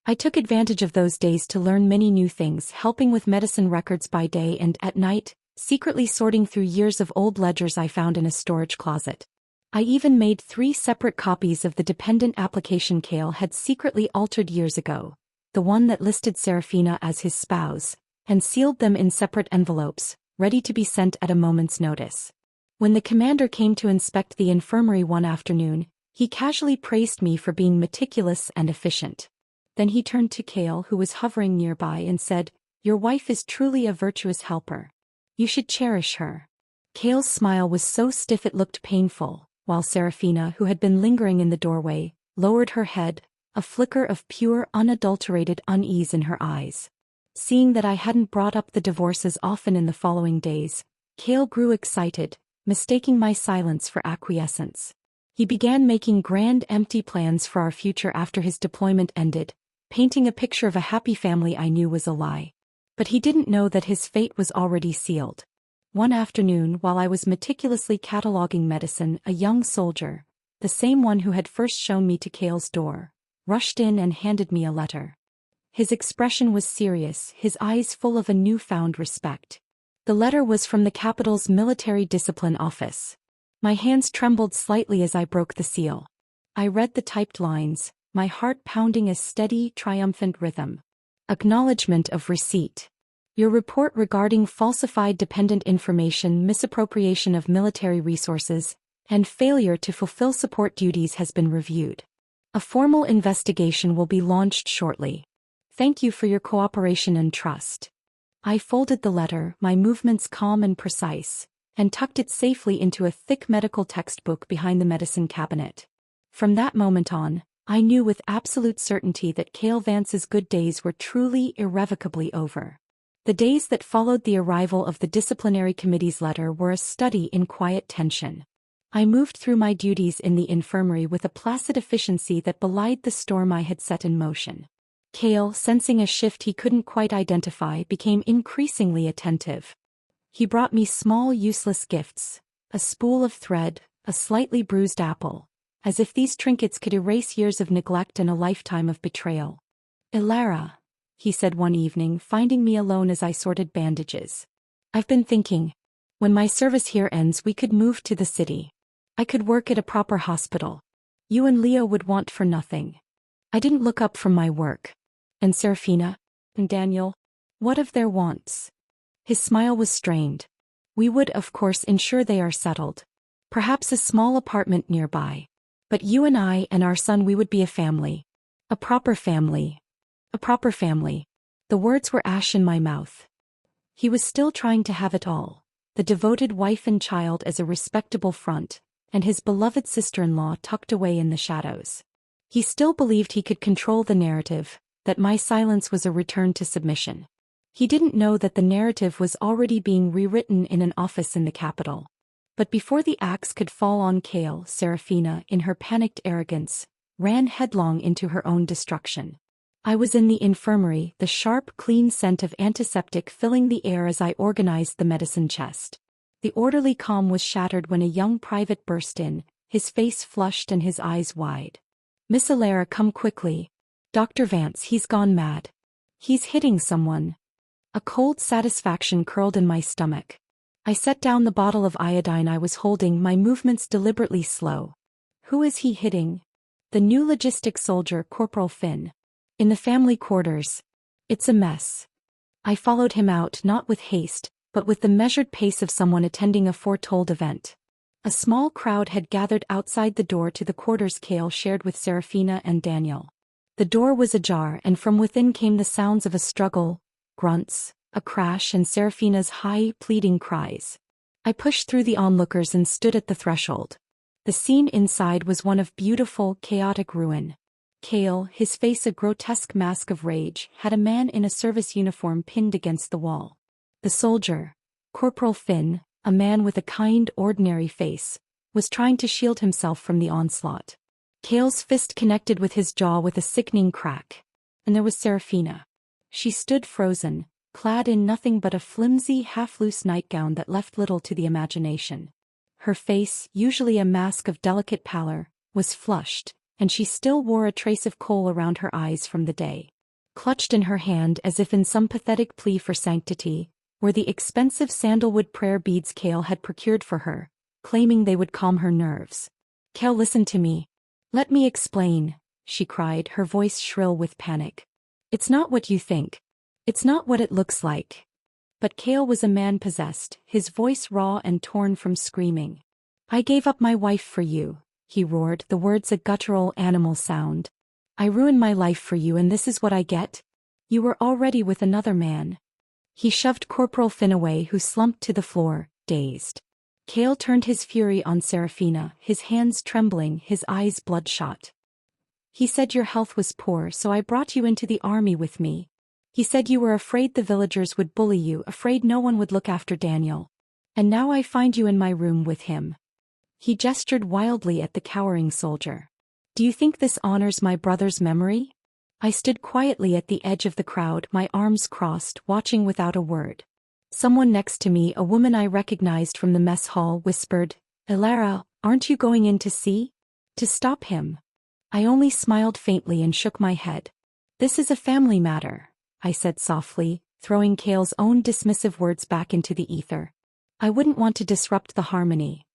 I took advantage of those days to learn many new things, helping with medicine records by day and at night, secretly sorting through years of old ledgers I found in a storage closet. I even made 3 separate copies of the dependent application Cale had secretly altered years ago, the one that listed Serafina as his spouse, and sealed them in separate envelopes, ready to be sent at a moment's notice. When the commander came to inspect the infirmary one afternoon, he casually praised me for being meticulous and efficient. Then he turned to Cale, who was hovering nearby, and said, "Your wife is truly a virtuous helper. You should cherish her." Cale's smile was so stiff it looked painful, while Serafina, who had been lingering in the doorway, lowered her head, a flicker of pure, unadulterated unease in her eyes. Seeing that I hadn't brought up the divorce as often in the following days, Cale grew excited, mistaking my silence for acquiescence. He began making grand, empty plans for our future after his deployment ended, painting a picture of a happy family I knew was a lie. But he didn't know that his fate was already sealed. One afternoon, while I was meticulously cataloging medicine, a young soldier, the same one who had first shown me to Cale's door, rushed in and handed me a letter. His expression was serious, his eyes full of a newfound respect. The letter was from the capital's military discipline office. My hands trembled slightly as I broke the seal. I read the typed lines, my heart pounding a steady, triumphant rhythm. Acknowledgement of receipt. Your report regarding falsified dependent information, misappropriation of military resources, and failure to fulfill support duties has been reviewed. A formal investigation will be launched shortly. Thank you for your cooperation and trust. I folded the letter, my movements calm and precise, and tucked it safely into a thick medical textbook behind the medicine cabinet. From that moment on, I knew with absolute certainty that Cale Vance's good days were truly, irrevocably over. The days that followed the arrival of the disciplinary committee's letter were a study in quiet tension. I moved through my duties in the infirmary with a placid efficiency that belied the storm I had set in motion. Cale, sensing a shift he couldn't quite identify, became increasingly attentive. He brought me small, useless gifts, a spool of thread, a slightly bruised apple, as if these trinkets could erase years of neglect and a lifetime of betrayal. "Elara," he said one evening, finding me alone as I sorted bandages. "I've been thinking. When my service here ends, we could move to the city. I could work at a proper hospital. You and Leo would want for nothing. I didn't look up from my work. And Serafina? And Daniel? What of their wants? His smile was strained. We would, of course, ensure they are settled. Perhaps a small apartment nearby. But you and I and our son, we would be a family. A proper family. A proper family. The words were ash in my mouth. He was still trying to have it all. The devoted wife and child as a respectable front, and his beloved sister-in-law tucked away in the shadows. He still believed he could control the narrative, that my silence was a return to submission. He didn't know that the narrative was already being rewritten in an office in the capital. But before the axe could fall on Kale, Serafina, in her panicked arrogance, ran headlong into her own destruction. I was in the infirmary, the sharp, clean scent of antiseptic filling the air as I organized the medicine chest. The orderly calm was shattered when a young private burst in, his face flushed and his eyes wide. "Miss Alara, come quickly. Dr. Vance, he's gone mad. He's hitting someone." A cold satisfaction curled in my stomach. I set down the bottle of iodine I was holding, my movements deliberately slow. Who is he hitting? The new logistic soldier, Corporal Finn. In the family quarters. It's a mess. I followed him out, not with haste, but with the measured pace of someone attending a foretold event. A small crowd had gathered outside the door to the quarters Kale shared with Serafina and Daniel. The door was ajar, and from within came the sounds of a struggle, grunts, a crash, and Serafina's high, pleading cries. I pushed through the onlookers and stood at the threshold. The scene inside was one of beautiful, chaotic ruin. Kale, his face a grotesque mask of rage, had a man in a service uniform pinned against the wall. The soldier, Corporal Finn, a man with a kind, ordinary face, was trying to shield himself from the onslaught. Kale's fist connected with his jaw with a sickening crack. And there was Serafina. She stood frozen, clad in nothing but a flimsy, half-loose nightgown that left little to the imagination. Her face, usually a mask of delicate pallor, was flushed, and she still wore a trace of kohl around her eyes from the day. Clutched in her hand as if in some pathetic plea for sanctity, were the expensive sandalwood prayer beads Kale had procured for her, claiming they would calm her nerves. "Kale, listen to me. Let me explain," she cried, her voice shrill with panic. "It's not what you think. It's not what it looks like." But Kale was a man possessed, his voice raw and torn from screaming. "I gave up my wife for you," he roared, the words a guttural animal sound. "I ruined my life for you, and this is what I get? You were already with another man." He shoved Corporal Finn away, who slumped to the floor, dazed. Kale turned his fury on Serafina, his hands trembling, his eyes bloodshot. "He said your health was poor, so I brought you into the army with me. He said you were afraid the villagers would bully you, afraid no one would look after Daniel. And now I find you in my room with him." He gestured wildly at the cowering soldier. "Do you think this honors my brother's memory?" I stood quietly at the edge of the crowd, my arms crossed, watching without a word. Someone next to me, a woman I recognized from the mess hall, whispered, "Alara, aren't you going in to see? To stop him?" I only smiled faintly and shook my head. "This is a family matter," I said softly, throwing Kale's own dismissive words back into the ether. "I wouldn't want to disrupt the harmony."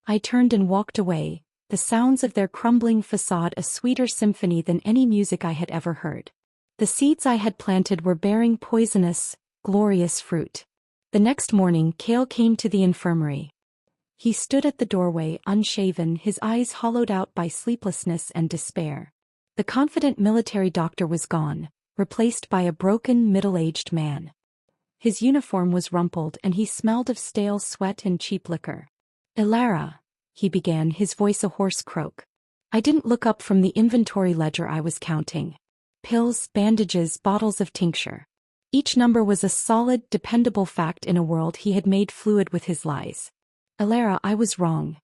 I turned and walked away, the sounds of their crumbling facade a sweeter symphony than any music I had ever heard. The seeds I had planted were bearing poisonous, glorious fruit. The next morning Kale came to the infirmary. He stood at the doorway, unshaven, his eyes hollowed out by sleeplessness and despair. The confident military doctor was gone, replaced by a broken, middle-aged man. His uniform was rumpled and he smelled of stale sweat and cheap liquor. "Alara," he began, his voice a hoarse croak. I didn't look up from the inventory ledger I was counting. Pills, bandages, bottles of tincture. Each number was a solid, dependable fact in a world he had made fluid with his lies. "Alara, I was wrong."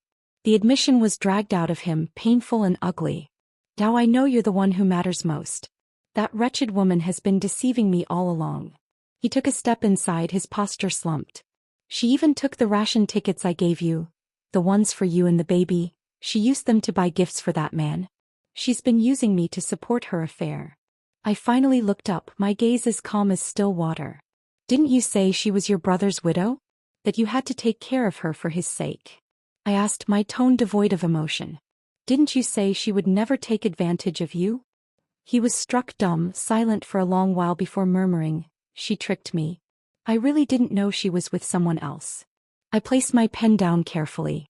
The admission was dragged out of him, painful and ugly. "Now I know you're the one who matters most. That wretched woman has been deceiving me all along." He took a step inside, his posture slumped. "She even took the ration tickets I gave you. The ones for you and the baby. She used them to buy gifts for that man. She's been using me to support her affair." I finally looked up, my gaze as calm as still water. "Didn't you say she was your brother's widow?" that you had to take care of her for his sake. I asked, my tone devoid of emotion. Didn't you say she would never take advantage of you? He was struck dumb, silent for a long while before murmuring, she tricked me. I really didn't know she was with someone else. I placed my pen down carefully.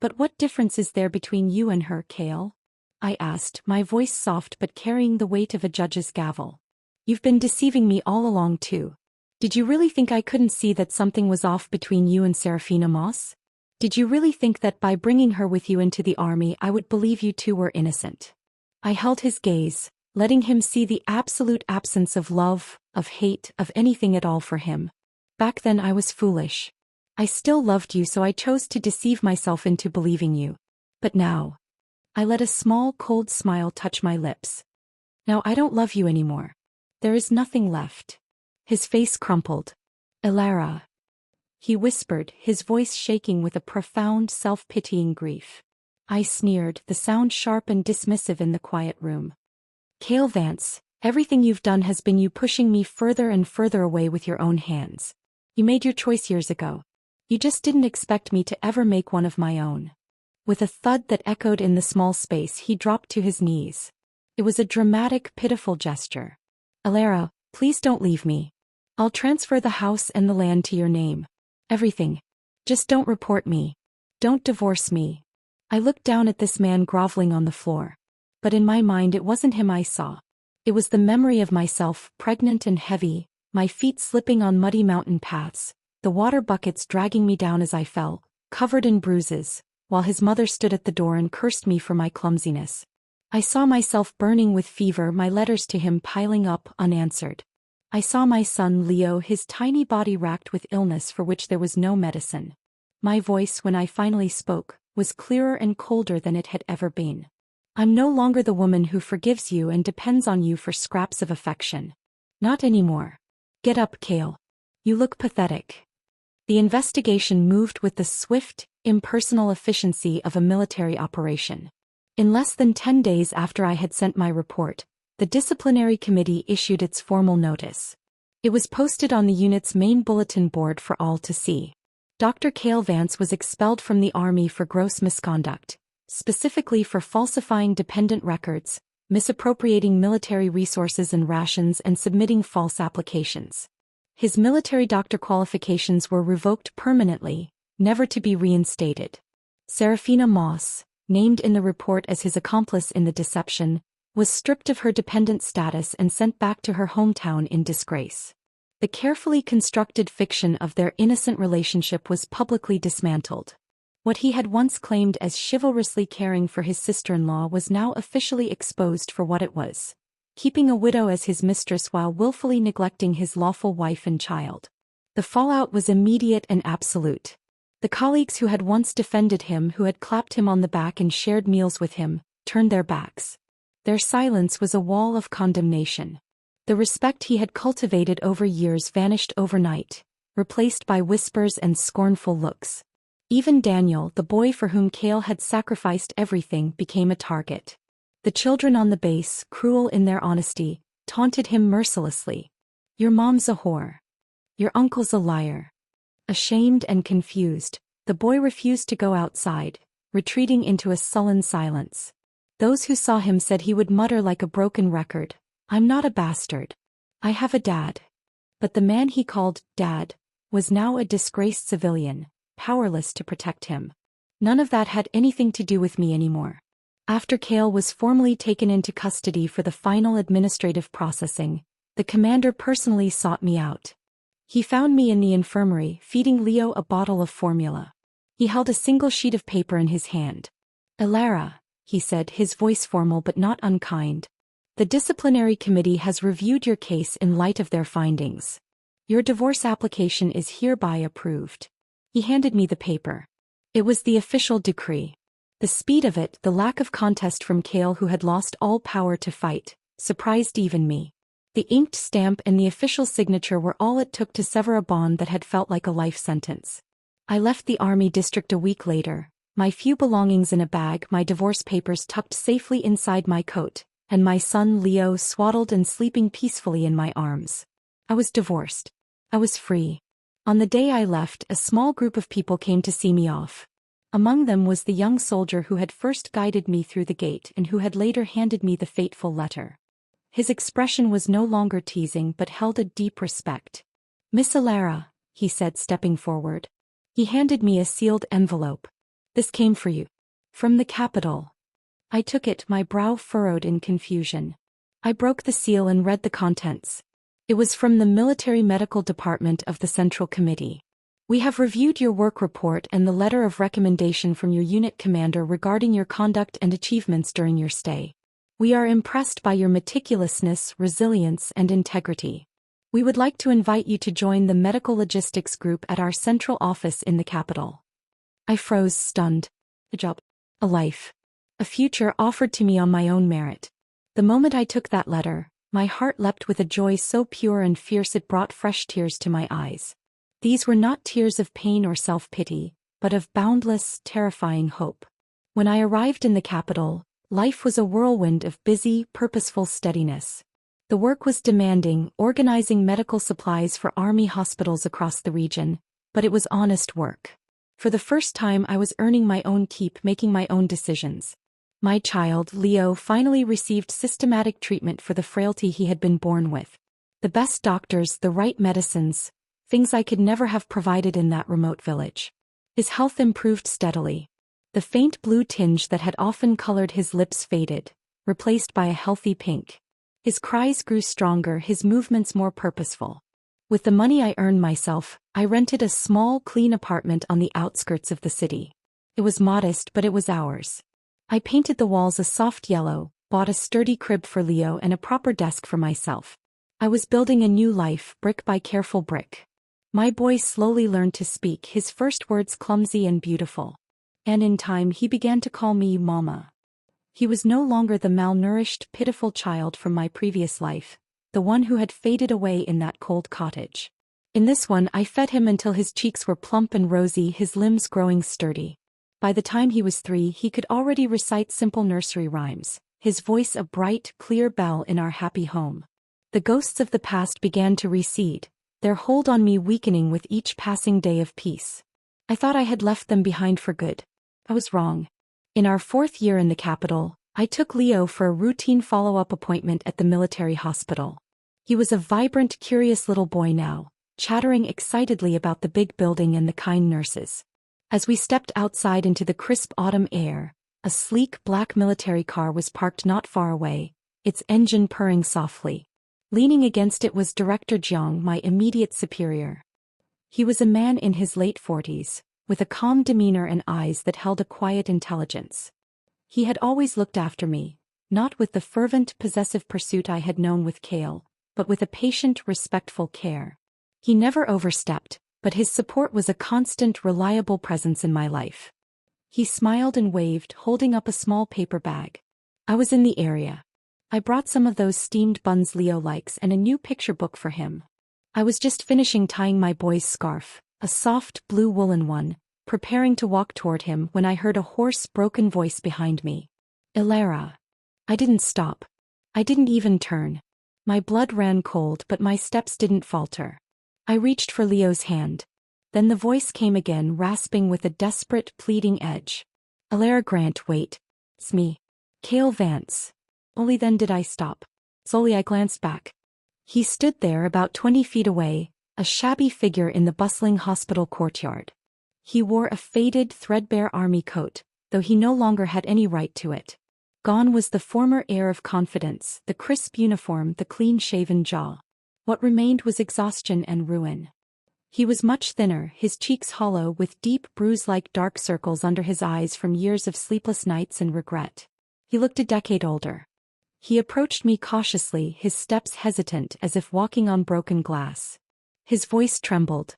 But what difference is there between you and her, Cale? I asked, my voice soft but carrying the weight of a judge's gavel. You've been deceiving me all along too. Did you really think I couldn't see that something was off between you and Serafina Moss? Did you really think that by bringing her with you into the army I would believe you two were innocent? I held his gaze, letting him see the absolute absence of love, of hate, of anything at all for him. Back then I was foolish. I still loved you, so I chose to deceive myself into believing you. But now. I let a small cold smile touch my lips. Now I don't love you anymore. There is nothing left. His face crumpled. Elara. He whispered, his voice shaking with a profound self-pitying grief. I sneered, the sound sharp and dismissive in the quiet room. Cale Vance, everything you've done has been you pushing me further and further away with your own hands. You made your choice years ago. You just didn't expect me to ever make one of my own. With a thud that echoed in the small space, he dropped to his knees. It was a dramatic, pitiful gesture. Elara, please don't leave me. I'll transfer the house and the land to your name. Everything. Just don't report me. Don't divorce me. I looked down at this man groveling on the floor. But in my mind it wasn't him I saw. It was the memory of myself, pregnant and heavy, my feet slipping on muddy mountain paths, the water buckets dragging me down as I fell, covered in bruises, while his mother stood at the door and cursed me for my clumsiness. I saw myself burning with fever, my letters to him piling up unanswered. I saw my son Leo, his tiny body racked with illness for which there was no medicine. My voice, when I finally spoke, was clearer and colder than it had ever been. I'm no longer the woman who forgives you and depends on you for scraps of affection. Not anymore. Get up, Cale. You look pathetic. The investigation moved with the swift, impersonal efficiency of a military operation. In less than 10 days after I had sent my report, the disciplinary committee issued its formal notice. It was posted on the unit's main bulletin board for all to see. Dr. Cale Vance was expelled from the Army for gross misconduct, specifically for falsifying dependent records, misappropriating military resources and rations, and submitting false applications. His military doctor qualifications were revoked permanently, never to be reinstated. Serafina Moss, named in the report as his accomplice in the deception, was stripped of her dependent status and sent back to her hometown in disgrace. The carefully constructed fiction of their innocent relationship was publicly dismantled. What he had once claimed as chivalrously caring for his sister-in-law was now officially exposed for what it was, keeping a widow as his mistress while willfully neglecting his lawful wife and child. The fallout was immediate and absolute. The colleagues who had once defended him, who had clapped him on the back and shared meals with him, turned their backs. Their silence was a wall of condemnation. The respect he had cultivated over years vanished overnight, replaced by whispers and scornful looks. Even Daniel, the boy for whom Cale had sacrificed everything, became a target. The children on the base, cruel in their honesty, taunted him mercilessly. Your mom's a whore. Your uncle's a liar. Ashamed and confused, the boy refused to go outside, retreating into a sullen silence. Those who saw him said he would mutter like a broken record, I'm not a bastard. I have a dad. But the man he called Dad was now a disgraced civilian, powerless to protect him. None of that had anything to do with me anymore. After Cale was formally taken into custody for the final administrative processing, the commander personally sought me out. He found me in the infirmary, feeding Leo a bottle of formula. He held a single sheet of paper in his hand. Elara, he said, his voice formal but not unkind. The disciplinary committee has reviewed your case in light of their findings. Your divorce application is hereby approved. He handed me the paper. It was the official decree. The speed of it, the lack of contest from Cale, who had lost all power to fight, surprised even me. The inked stamp and the official signature were all it took to sever a bond that had felt like a life sentence. I left the Army district a week later, my few belongings in a bag, my divorce papers tucked safely inside my coat, and my son Leo swaddled and sleeping peacefully in my arms. I was divorced. I was free. On the day I left, a small group of people came to see me off. Among them was the young soldier who had first guided me through the gate and who had later handed me the fateful letter. His expression was no longer teasing but held a deep respect. "Miss Alara," he said, stepping forward. He handed me a sealed envelope. "This came for you. From the capital." I took it, my brow furrowed in confusion. I broke the seal and read the contents. It was from the Military Medical Department of the Central Committee. "We have reviewed your work report and the letter of recommendation from your unit commander regarding your conduct and achievements during your stay. We are impressed by your meticulousness, resilience, and integrity. We would like to invite you to join the medical logistics group at our central office in the capital." I froze, stunned. A job. A life. A future offered to me on my own merit. The moment I took that letter, my heart leapt with a joy so pure and fierce it brought fresh tears to my eyes. These were not tears of pain or self-pity, but of boundless, terrifying hope. When I arrived in the capital, life was a whirlwind of busy, purposeful steadiness. The work was demanding, organizing medical supplies for army hospitals across the region, but it was honest work. For the first time I was earning my own keep, making my own decisions. My child, Leo, finally received systematic treatment for the frailty he had been born with. The best doctors, the right medicines, things I could never have provided in that remote village. His health improved steadily. The faint blue tinge that had often colored his lips faded, replaced by a healthy pink. His cries grew stronger, his movements more purposeful. With the money I earned myself, I rented a small, clean apartment on the outskirts of the city. It was modest, but it was ours. I painted the walls a soft yellow, bought a sturdy crib for Leo and a proper desk for myself. I was building a new life, brick by careful brick. My boy slowly learned to speak, his first words clumsy and beautiful. And in time he began to call me Mama. He was no longer the malnourished, pitiful child from my previous life, the one who had faded away in that cold cottage. In this one I fed him until his cheeks were plump and rosy, his limbs growing sturdy. By the time he was 3, he could already recite simple nursery rhymes, his voice a bright, clear bell in our happy home. The ghosts of the past began to recede, their hold on me weakening with each passing day of peace. I thought I had left them behind for good. I was wrong. In our 4th year in the capital, I took Leo for a routine follow-up appointment at the military hospital. He was a vibrant, curious little boy now, chattering excitedly about the big building and the kind nurses. As we stepped outside into the crisp autumn air, a sleek black military car was parked not far away, its engine purring softly. Leaning against it was Director Jiang, my immediate superior. He was a man in his late 40s, with a calm demeanor and eyes that held a quiet intelligence. He had always looked after me, not with the fervent, possessive pursuit I had known with Kale, but with a patient, respectful care. He never overstepped, but his support was a constant, reliable presence in my life. He smiled and waved, holding up a small paper bag. I was in the area. I brought some of those steamed buns Leo likes and a new picture book for him. I was just finishing tying my boy's scarf, a soft, blue woolen one, preparing to walk toward him when I heard a hoarse, broken voice behind me. "Ilara." I didn't stop. I didn't even turn. My blood ran cold, but my steps didn't falter. I reached for Leo's hand. Then the voice came again, rasping with a desperate, pleading edge. "Ilara Grant, wait. It's me. Cale Vance." Only then did I stop. Slowly I glanced back. He stood there about 20 feet away, a shabby figure in the bustling hospital courtyard. He wore a faded, threadbare army coat, though he no longer had any right to it. Gone was the former air of confidence, the crisp uniform, the clean-shaven jaw. What remained was exhaustion and ruin. He was much thinner, his cheeks hollow with deep bruise-like dark circles under his eyes from years of sleepless nights and regret. He looked a decade older. He approached me cautiously, his steps hesitant as if walking on broken glass. His voice trembled.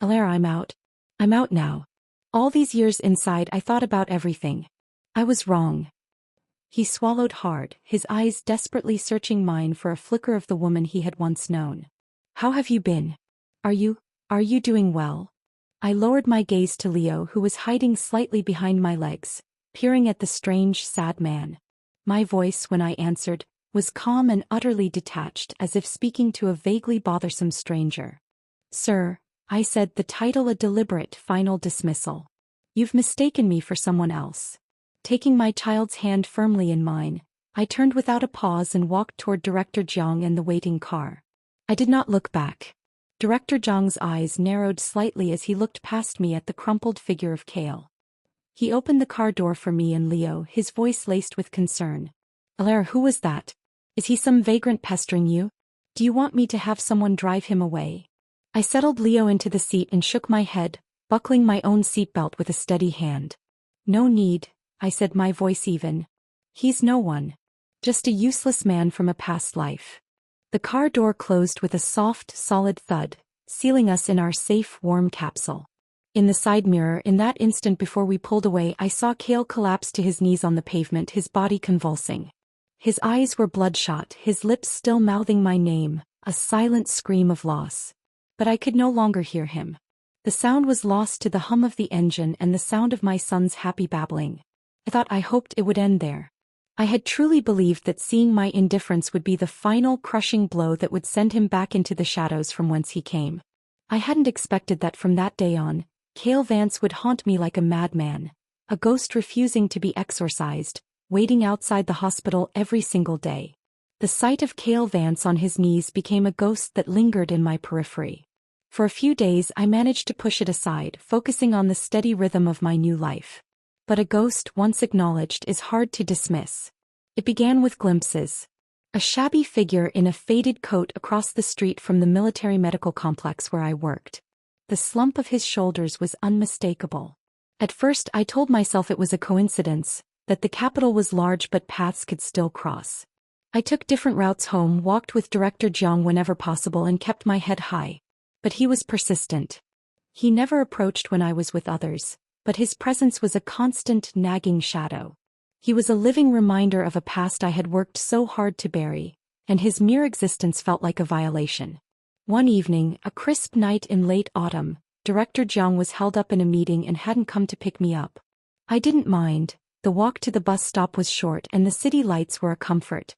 "Ilara, I'm out. I'm out now. All these years inside I thought about everything. I was wrong." He swallowed hard, his eyes desperately searching mine for a flicker of the woman he had once known. "How have you been? Are you doing well?" I lowered my gaze to Leo, who was hiding slightly behind my legs, peering at the strange, sad man. My voice, when I answered, was calm and utterly detached, as if speaking to a vaguely bothersome stranger. "Sir, I said, the title a deliberate, final dismissal. You've mistaken me for someone else. Taking my child's hand firmly in mine, I turned without a pause and walked toward Director Jiang and the waiting car. I did not look back. Director Jiang's eyes narrowed slightly as he looked past me at the crumpled figure of Kale. He opened the car door for me and Leo, his voice laced with concern. Alara, who was that? Is he some vagrant pestering you? Do you want me to have someone drive him away? I settled Leo into the seat and shook my head, buckling my own seatbelt with a steady hand. No need, I said, my voice even. He's no one. Just a useless man from a past life. The car door closed with a soft, solid thud, sealing us in our safe, warm capsule. In the side mirror, in that instant before we pulled away, I saw Kale collapse to his knees on the pavement, his body convulsing. His eyes were bloodshot, his lips still mouthing my name, a silent scream of loss. But I could no longer hear him. The sound was lost to the hum of the engine and the sound of my son's happy babbling. I hoped it would end there. I had truly believed that seeing my indifference would be the final crushing blow that would send him back into the shadows from whence he came. I hadn't expected that from that day on, Cale Vance would haunt me like a madman, a ghost refusing to be exorcised, waiting outside the hospital every single day. The sight of Cale Vance on his knees became a ghost that lingered in my periphery. For a few days I managed to push it aside, focusing on the steady rhythm of my new life. But a ghost, once acknowledged, is hard to dismiss. It began with glimpses. A shabby figure in a faded coat across the street from the military medical complex where I worked. The slump of his shoulders was unmistakable. At first I told myself it was a coincidence, that the capital was large but paths could still cross. I took different routes home, walked with Director Jiang whenever possible and kept my head high. But he was persistent. He never approached when I was with others, but his presence was a constant, nagging shadow. He was a living reminder of a past I had worked so hard to bury, and his mere existence felt like a violation. One evening, a crisp night in late autumn, Director Jiang was held up in a meeting and hadn't come to pick me up. I didn't mind. The walk to the bus stop was short and the city lights were a comfort.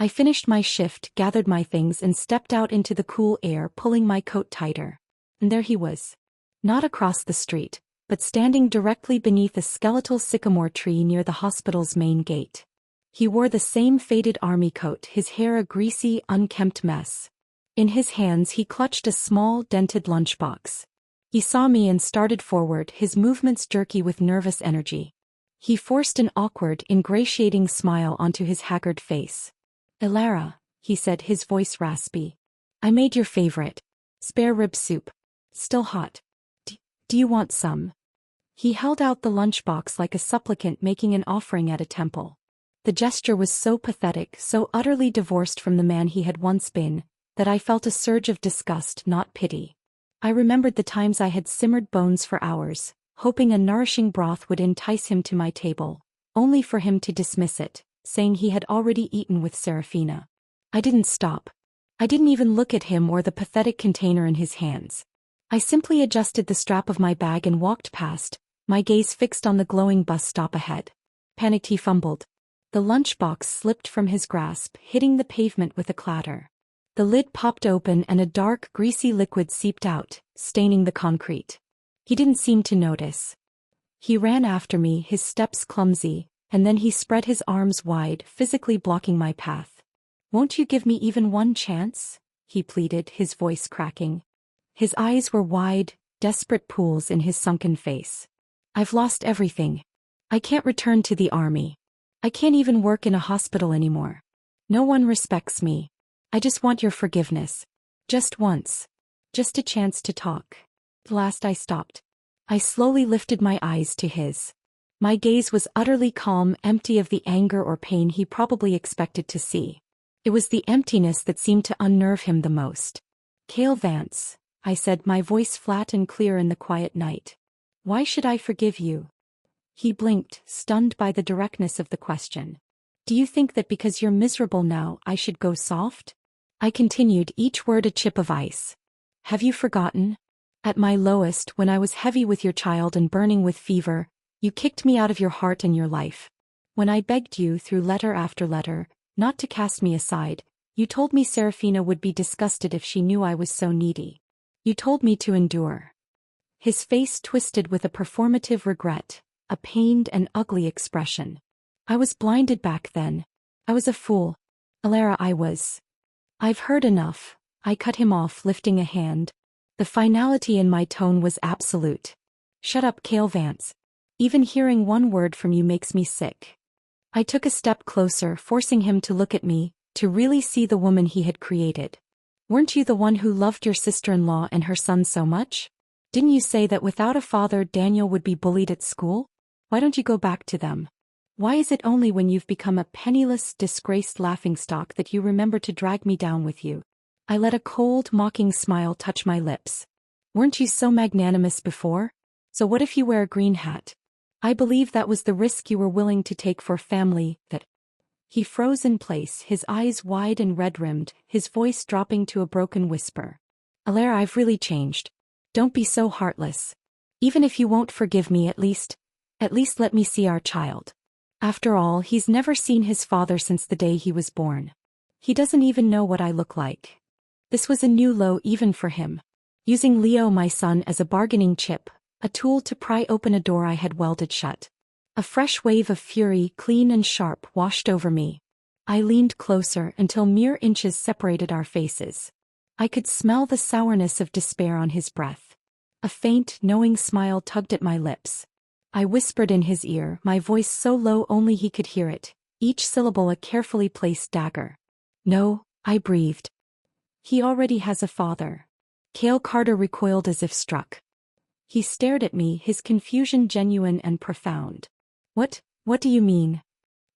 I finished my shift, gathered my things and stepped out into the cool air, pulling my coat tighter. And there he was. Not across the street, but standing directly beneath a skeletal sycamore tree near the hospital's main gate. He wore the same faded army coat, his hair a greasy, unkempt mess. In his hands he clutched a small, dented lunchbox. He saw me and started forward, his movements jerky with nervous energy. He forced an awkward, ingratiating smile onto his haggard face. Alara, he said, his voice raspy. I made your favorite. Spare rib soup. Still hot. Do you want some? He held out the lunchbox like a supplicant making an offering at a temple. The gesture was so pathetic, so utterly divorced from the man he had once been, that I felt a surge of disgust, not pity. I remembered the times I had simmered bones for hours, hoping a nourishing broth would entice him to my table, only for him to dismiss it, saying he had already eaten with Serafina. I didn't stop. I didn't even look at him or the pathetic container in his hands. I simply adjusted the strap of my bag and walked past, my gaze fixed on the glowing bus stop ahead. Panicked, he fumbled. The lunchbox slipped from his grasp, hitting the pavement with a clatter. The lid popped open and a dark, greasy liquid seeped out, staining the concrete. He didn't seem to notice. He ran after me, his steps clumsy, and then he spread his arms wide, physically blocking my path. Won't you give me even one chance? He pleaded, his voice cracking. His eyes were wide, desperate pools in his sunken face. I've lost everything. I can't return to the army. I can't even work in a hospital anymore. No one respects me. I just want your forgiveness. Just once. Just a chance to talk. At last I stopped. I slowly lifted my eyes to his. My gaze was utterly calm, empty of the anger or pain he probably expected to see. It was the emptiness that seemed to unnerve him the most. Cale Vance, I said, my voice flat and clear in the quiet night. Why should I forgive you? He blinked, stunned by the directness of the question. Do you think that because you're miserable now, I should go soft? I continued, each word a chip of ice. Have you forgotten? At my lowest, when I was heavy with your child and burning with fever, you kicked me out of your heart and your life. When I begged you, through letter after letter, not to cast me aside, you told me Serafina would be disgusted if she knew I was so needy. You told me to endure. His face twisted with a performative regret, a pained and ugly expression. I was blinded back then. I was a fool. Alara, I was. I've heard enough. I cut him off, lifting a hand. The finality in my tone was absolute. Shut up, Cale Vance. Even hearing one word from you makes me sick. I took a step closer, forcing him to look at me, to really see the woman he had created. Weren't you the one who loved your sister-in-law and her son so much? Didn't you say that without a father Daniel would be bullied at school? Why don't you go back to them? Why is it only when you've become a penniless, disgraced laughingstock that you remember to drag me down with you? I let a cold, mocking smile touch my lips. Weren't you so magnanimous before? So what if you wear a green hat? I believe that was the risk you were willing to take for family, that... He froze in place, his eyes wide and red-rimmed, his voice dropping to a broken whisper. Alara, I've really changed. Don't be so heartless. Even if you won't forgive me, at least let me see our child. After all, he's never seen his father since the day he was born. He doesn't even know what I look like. This was a new low even for him. Using Leo, my son, as a bargaining chip, a tool to pry open a door I had welded shut. A fresh wave of fury, clean and sharp, washed over me. I leaned closer until mere inches separated our faces. I could smell the sourness of despair on his breath. A faint, knowing smile tugged at my lips. I whispered in his ear, my voice so low only he could hear it, each syllable a carefully placed dagger. No, I breathed. He already has a father. Cale Carter recoiled as if struck. He stared at me, his confusion genuine and profound. What do you mean?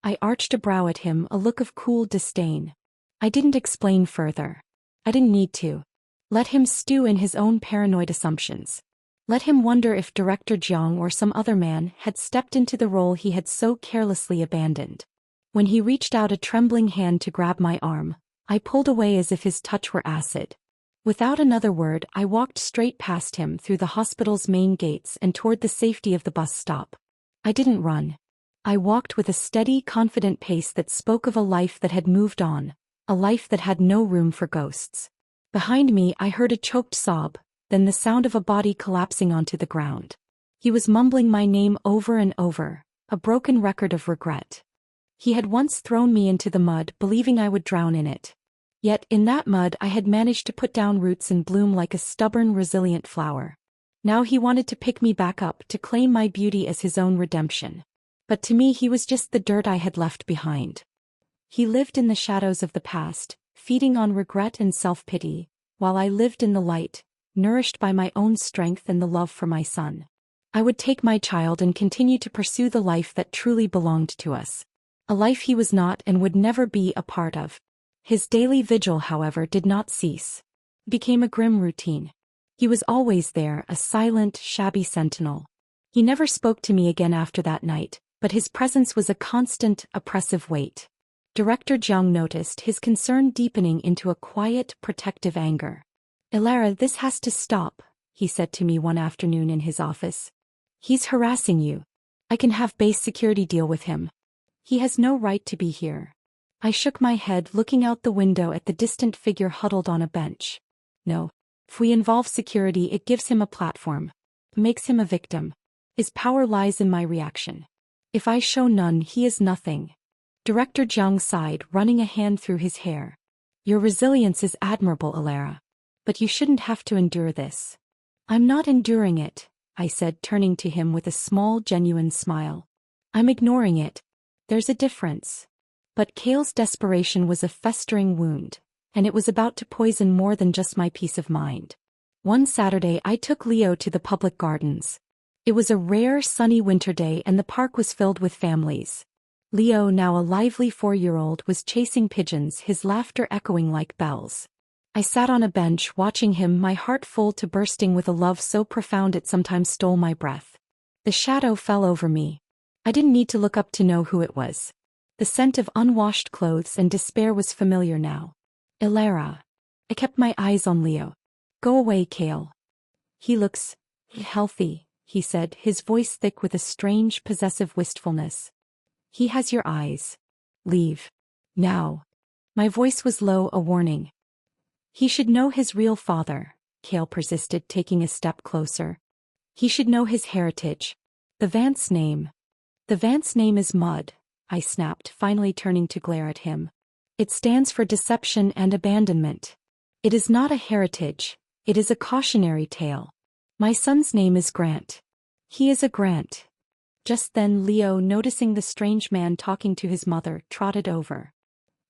I arched a brow at him, a look of cool disdain. I didn't explain further. I didn't need to. Let him stew in his own paranoid assumptions. Let him wonder if Director Jiang or some other man had stepped into the role he had so carelessly abandoned. When he reached out a trembling hand to grab my arm, I pulled away as if his touch were acid. Without another word, I walked straight past him through the hospital's main gates and toward the safety of the bus stop. I didn't run. I walked with a steady, confident pace that spoke of a life that had moved on, a life that had no room for ghosts. Behind me, I heard a choked sob, then the sound of a body collapsing onto the ground. He was mumbling my name over and over, a broken record of regret. He had once thrown me into the mud, believing I would drown in it. Yet, in that mud, I had managed to put down roots and bloom like a stubborn, resilient flower. Now he wanted to pick me back up, to claim my beauty as his own redemption. But to me he was just the dirt I had left behind. He lived in the shadows of the past, feeding on regret and self-pity, while I lived in the light, nourished by my own strength and the love for my son. I would take my child and continue to pursue the life that truly belonged to us. A life he was not and would never be a part of. His daily vigil, however, did not cease. It became a grim routine. He was always there, a silent, shabby sentinel. He never spoke to me again after that night, but his presence was a constant, oppressive weight. Director Jiang noticed, his concern deepening into a quiet, protective anger. Alara, this has to stop, he said to me one afternoon in his office. He's harassing you. I can have base security deal with him. He has no right to be here. I shook my head, looking out the window at the distant figure huddled on a bench. No. If we involve security, it gives him a platform. Makes him a victim. His power lies in my reaction. If I show none, he is nothing. Director Jiang sighed, running a hand through his hair. Your resilience is admirable, Alara. But you shouldn't have to endure this. I'm not enduring it, I said, turning to him with a small, genuine smile. I'm ignoring it. There's a difference. But Cale's desperation was a festering wound, and it was about to poison more than just my peace of mind. One Saturday I took Leo to the public gardens. It was a rare, sunny winter day and the park was filled with families. Leo, now a lively 4-year-old, was chasing pigeons, his laughter echoing like bells. I sat on a bench watching him, my heart full to bursting with a love so profound it sometimes stole my breath. The shadow fell over me. I didn't need to look up to know who it was. The scent of unwashed clothes and despair was familiar now. Alara. I kept my eyes on Leo. Go away, Cale. He looks healthy, he said, his voice thick with a strange, possessive wistfulness. He has your eyes. Leave. Now. My voice was low, a warning. He should know his real father, Kale persisted, taking a step closer. He should know his heritage. The Vance name. The Vance name is Mud, I snapped, finally turning to glare at him. It stands for deception and abandonment. It is not a heritage, it is a cautionary tale. My son's name is Grant. He is a Grant. Just then Leo, noticing the strange man talking to his mother, trotted over.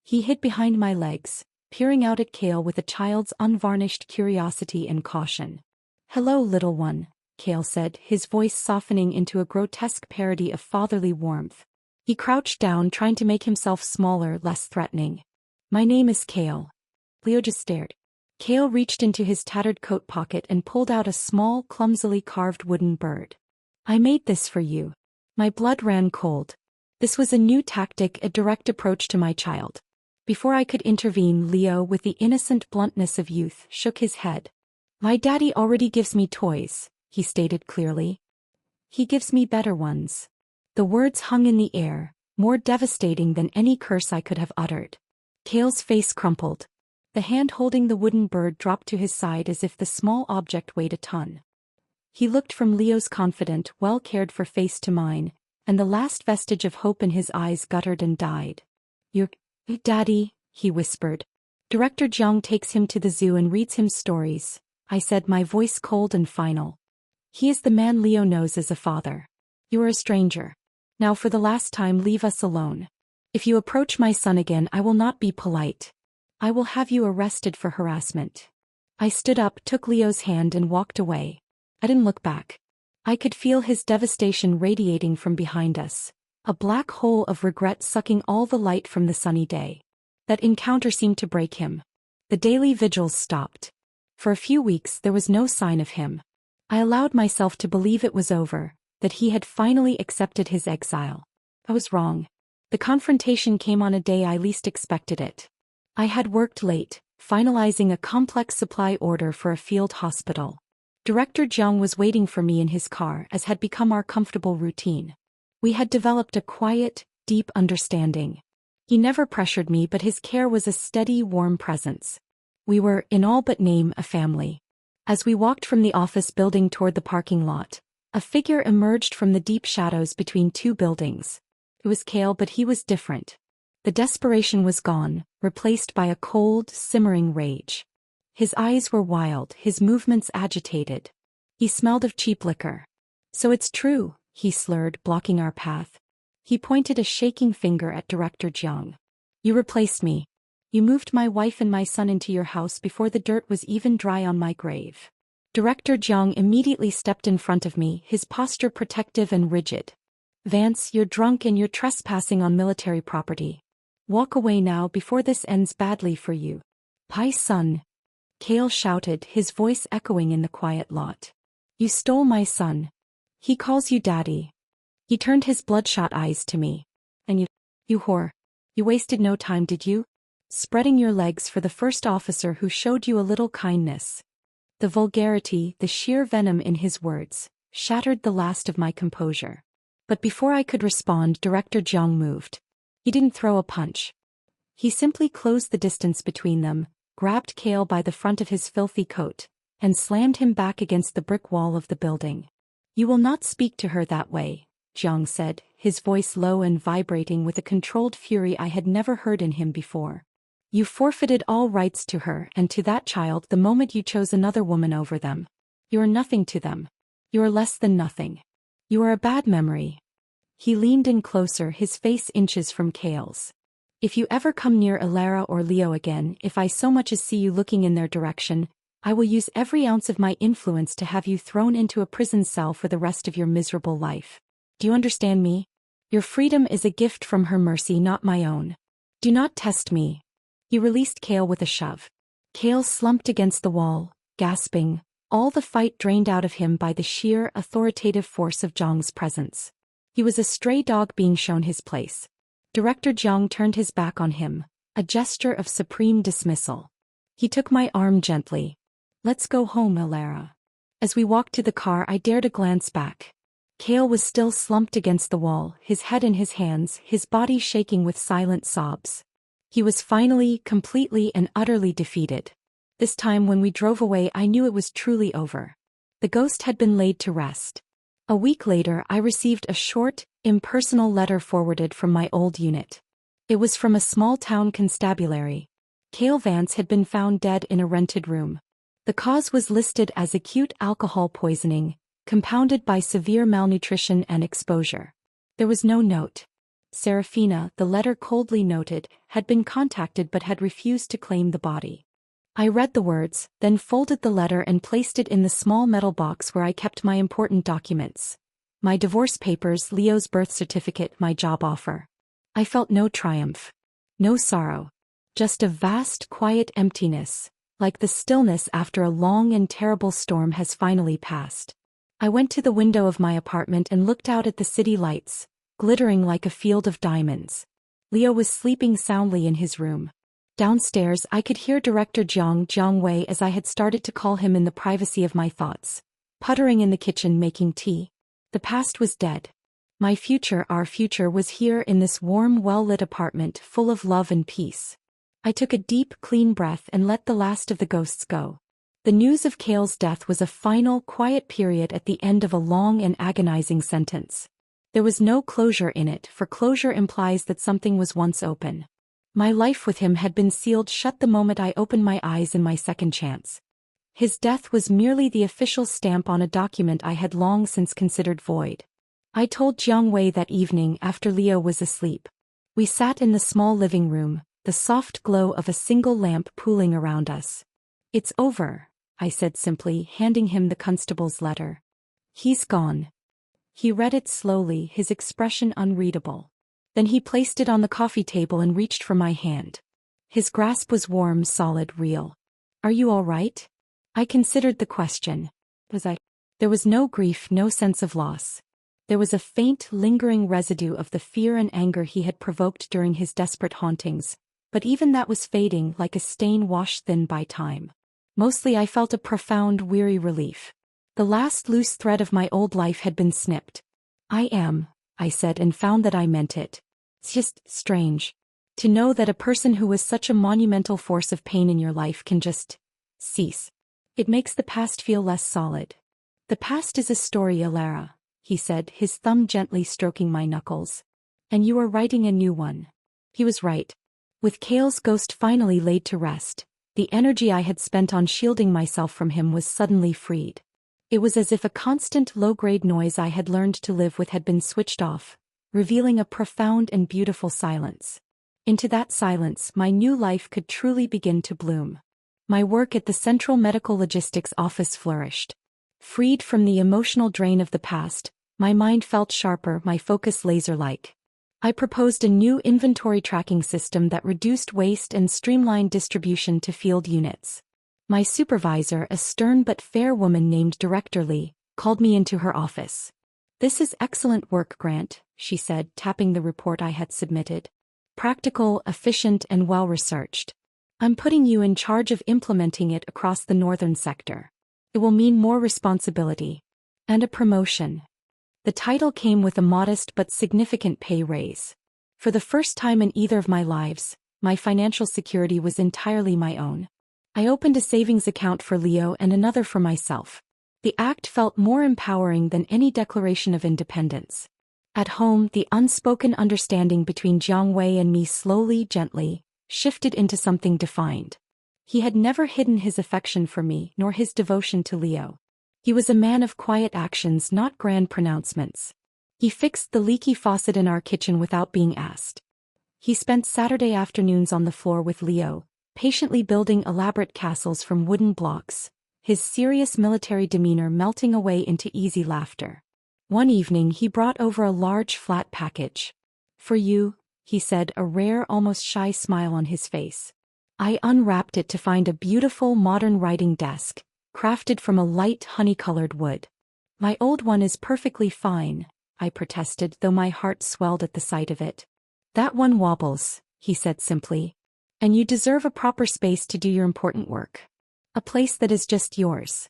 He hid behind my legs, peering out at Kale with a child's unvarnished curiosity and caution. "Hello, little one," Kale said, his voice softening into a grotesque parody of fatherly warmth. He crouched down, trying to make himself smaller, less threatening. "My name is Kale." Leo just stared. Kale reached into his tattered coat pocket and pulled out a small, clumsily carved wooden bird. "I made this for you." My blood ran cold. This was a new tactic, a direct approach to my child. Before I could intervene, Leo, with the innocent bluntness of youth, shook his head. "My daddy already gives me toys," he stated clearly. "He gives me better ones." The words hung in the air, more devastating than any curse I could have uttered. Kale's face crumpled. The hand holding the wooden bird dropped to his side as if the small object weighed a ton. He looked from Leo's confident, well-cared-for face to mine, and the last vestige of hope in his eyes guttered and died. "Your daddy," he whispered. "Director Jiang takes him to the zoo and reads him stories," I said, my voice cold and final. "He is the man Leo knows as a father. You are a stranger. Now for the last time, leave us alone. If you approach my son again, I will not be polite. I will have you arrested for harassment." I stood up, took Leo's hand and walked away. I didn't look back. I could feel his devastation radiating from behind us, a black hole of regret sucking all the light from the sunny day. That encounter seemed to break him. The daily vigils stopped. For a few weeks there was no sign of him. I allowed myself to believe it was over, that he had finally accepted his exile. I was wrong. The confrontation came on a day I least expected it. I had worked late, finalizing a complex supply order for a field hospital. Director Jiang was waiting for me in his car, as had become our comfortable routine. We had developed a quiet, deep understanding. He never pressured me, but his care was a steady, warm presence. We were, in all but name, a family. As we walked from the office building toward the parking lot, a figure emerged from the deep shadows between two buildings. It was Kale, but he was different. The desperation was gone, replaced by a cold, simmering rage. His eyes were wild, his movements agitated. He smelled of cheap liquor. "So it's true," he slurred, blocking our path. He pointed a shaking finger at Director Jiang. "You replaced me. You moved my wife and my son into your house before the dirt was even dry on my grave." Director Jiang immediately stepped in front of me, his posture protective and rigid. "Vance, you're drunk and you're trespassing on military property. Walk away now before this ends badly for you." "Pai son," Kale shouted, his voice echoing in the quiet lot. "You stole my son. He calls you daddy." He turned his bloodshot eyes to me. "And you whore. You wasted no time, did you? Spreading your legs for the first officer who showed you a little kindness." The vulgarity, the sheer venom in his words, shattered the last of my composure. But before I could respond, Director Jiang moved. He didn't throw a punch. He simply closed the distance between them, grabbed Kale by the front of his filthy coat, and slammed him back against the brick wall of the building. "You will not speak to her that way," Jiang said, his voice low and vibrating with a controlled fury I had never heard in him before. "You forfeited all rights to her and to that child the moment you chose another woman over them. You are nothing to them. You are less than nothing. You are a bad memory." He leaned in closer, his face inches from Kale's. "If you ever come near Alara or Leo again, if I so much as see you looking in their direction, I will use every ounce of my influence to have you thrown into a prison cell for the rest of your miserable life. Do you understand me? Your freedom is a gift from her mercy, not my own. Do not test me." He released Kale with a shove. Kale slumped against the wall, gasping, all the fight drained out of him by the sheer, authoritative force of Jiang's presence. He was a stray dog being shown his place. Director Jiang turned his back on him, a gesture of supreme dismissal. He took my arm gently. "Let's go home, Alara." As we walked to the car, I dared a glance back. Kale was still slumped against the wall, his head in his hands, his body shaking with silent sobs. He was finally, completely and utterly defeated. This time when we drove away I knew it was truly over. The ghost had been laid to rest. A week later I received a short, impersonal letter forwarded from my old unit. It was from a small-town constabulary. Cale Vance had been found dead in a rented room. The cause was listed as acute alcohol poisoning, compounded by severe malnutrition and exposure. There was no note. Serafina, the letter coldly noted, had been contacted but had refused to claim the body. I read the words, then folded the letter and placed it in the small metal box where I kept my important documents. My divorce papers, Leo's birth certificate, my job offer. I felt no triumph. No sorrow. Just a vast, quiet emptiness, like the stillness after a long and terrible storm has finally passed. I went to the window of my apartment and looked out at the city lights, glittering like a field of diamonds. Leo was sleeping soundly in his room. Downstairs I could hear Director Jiang Wei, as I had started to call him in the privacy of my thoughts, puttering in the kitchen making tea. The past was dead. My future, our future, was here in this warm, well-lit apartment full of love and peace. I took a deep, clean breath and let the last of the ghosts go. The news of Cale's death was a final, quiet period at the end of a long and agonizing sentence. There was no closure in it, for closure implies that something was once open. My life with him had been sealed shut the moment I opened my eyes in my second chance. His death was merely the official stamp on a document I had long since considered void. I told Jiang Wei that evening after Leo was asleep. We sat in the small living room, the soft glow of a single lamp pooling around us. "It's over," I said simply, handing him the constable's letter. "He's gone." He read it slowly, his expression unreadable. Then he placed it on the coffee table and reached for my hand. His grasp was warm, solid, real. "Are you all right?" I considered the question. Was I? There was no grief, no sense of loss. There was a faint, lingering residue of the fear and anger he had provoked during his desperate hauntings, but even that was fading like a stain washed thin by time. Mostly I felt a profound, weary relief. The last loose thread of my old life had been snipped. I said, and found that I meant it. It's just strange to know that a person who was such a monumental force of pain in your life can just cease. It makes the past feel less solid. "The past is a story, Alara," he said, his thumb gently stroking my knuckles. "And you are writing a new one." He was right. With Cale's ghost finally laid to rest, the energy I had spent on shielding myself from him was suddenly freed. It was as if a constant low-grade noise I had learned to live with had been switched off, revealing a profound and beautiful silence. Into that silence my new life could truly begin to bloom. My work at the Central Medical Logistics Office flourished. Freed from the emotional drain of the past, my mind felt sharper, my focus laser-like. I proposed a new inventory tracking system that reduced waste and streamlined distribution to field units. My supervisor, a stern but fair woman named Director Lee, called me into her office. "This is excellent work, Grant," she said, tapping the report I had submitted. "Practical, efficient, and well-researched. I'm putting you in charge of implementing it across the northern sector. It will mean more responsibility. And a promotion." The title came with a modest but significant pay raise. For the first time in either of my lives, my financial security was entirely my own. I opened a savings account for Leo and another for myself. The act felt more empowering than any declaration of independence. At home, the unspoken understanding between Jiang Wei and me slowly, gently, shifted into something defined. He had never hidden his affection for me nor his devotion to Leo. He was a man of quiet actions, not grand pronouncements. He fixed the leaky faucet in our kitchen without being asked. He spent Saturday afternoons on the floor with Leo, patiently building elaborate castles from wooden blocks, his serious military demeanor melting away into easy laughter. One evening he brought over a large flat package. "For you," he said, a rare, almost shy smile on his face. I unwrapped it to find a beautiful modern writing desk, crafted from a light honey-colored wood. "My old one is perfectly fine," I protested, though my heart swelled at the sight of it. "That one wobbles," he said simply. "And you deserve a proper space to do your important work. A place that is just yours."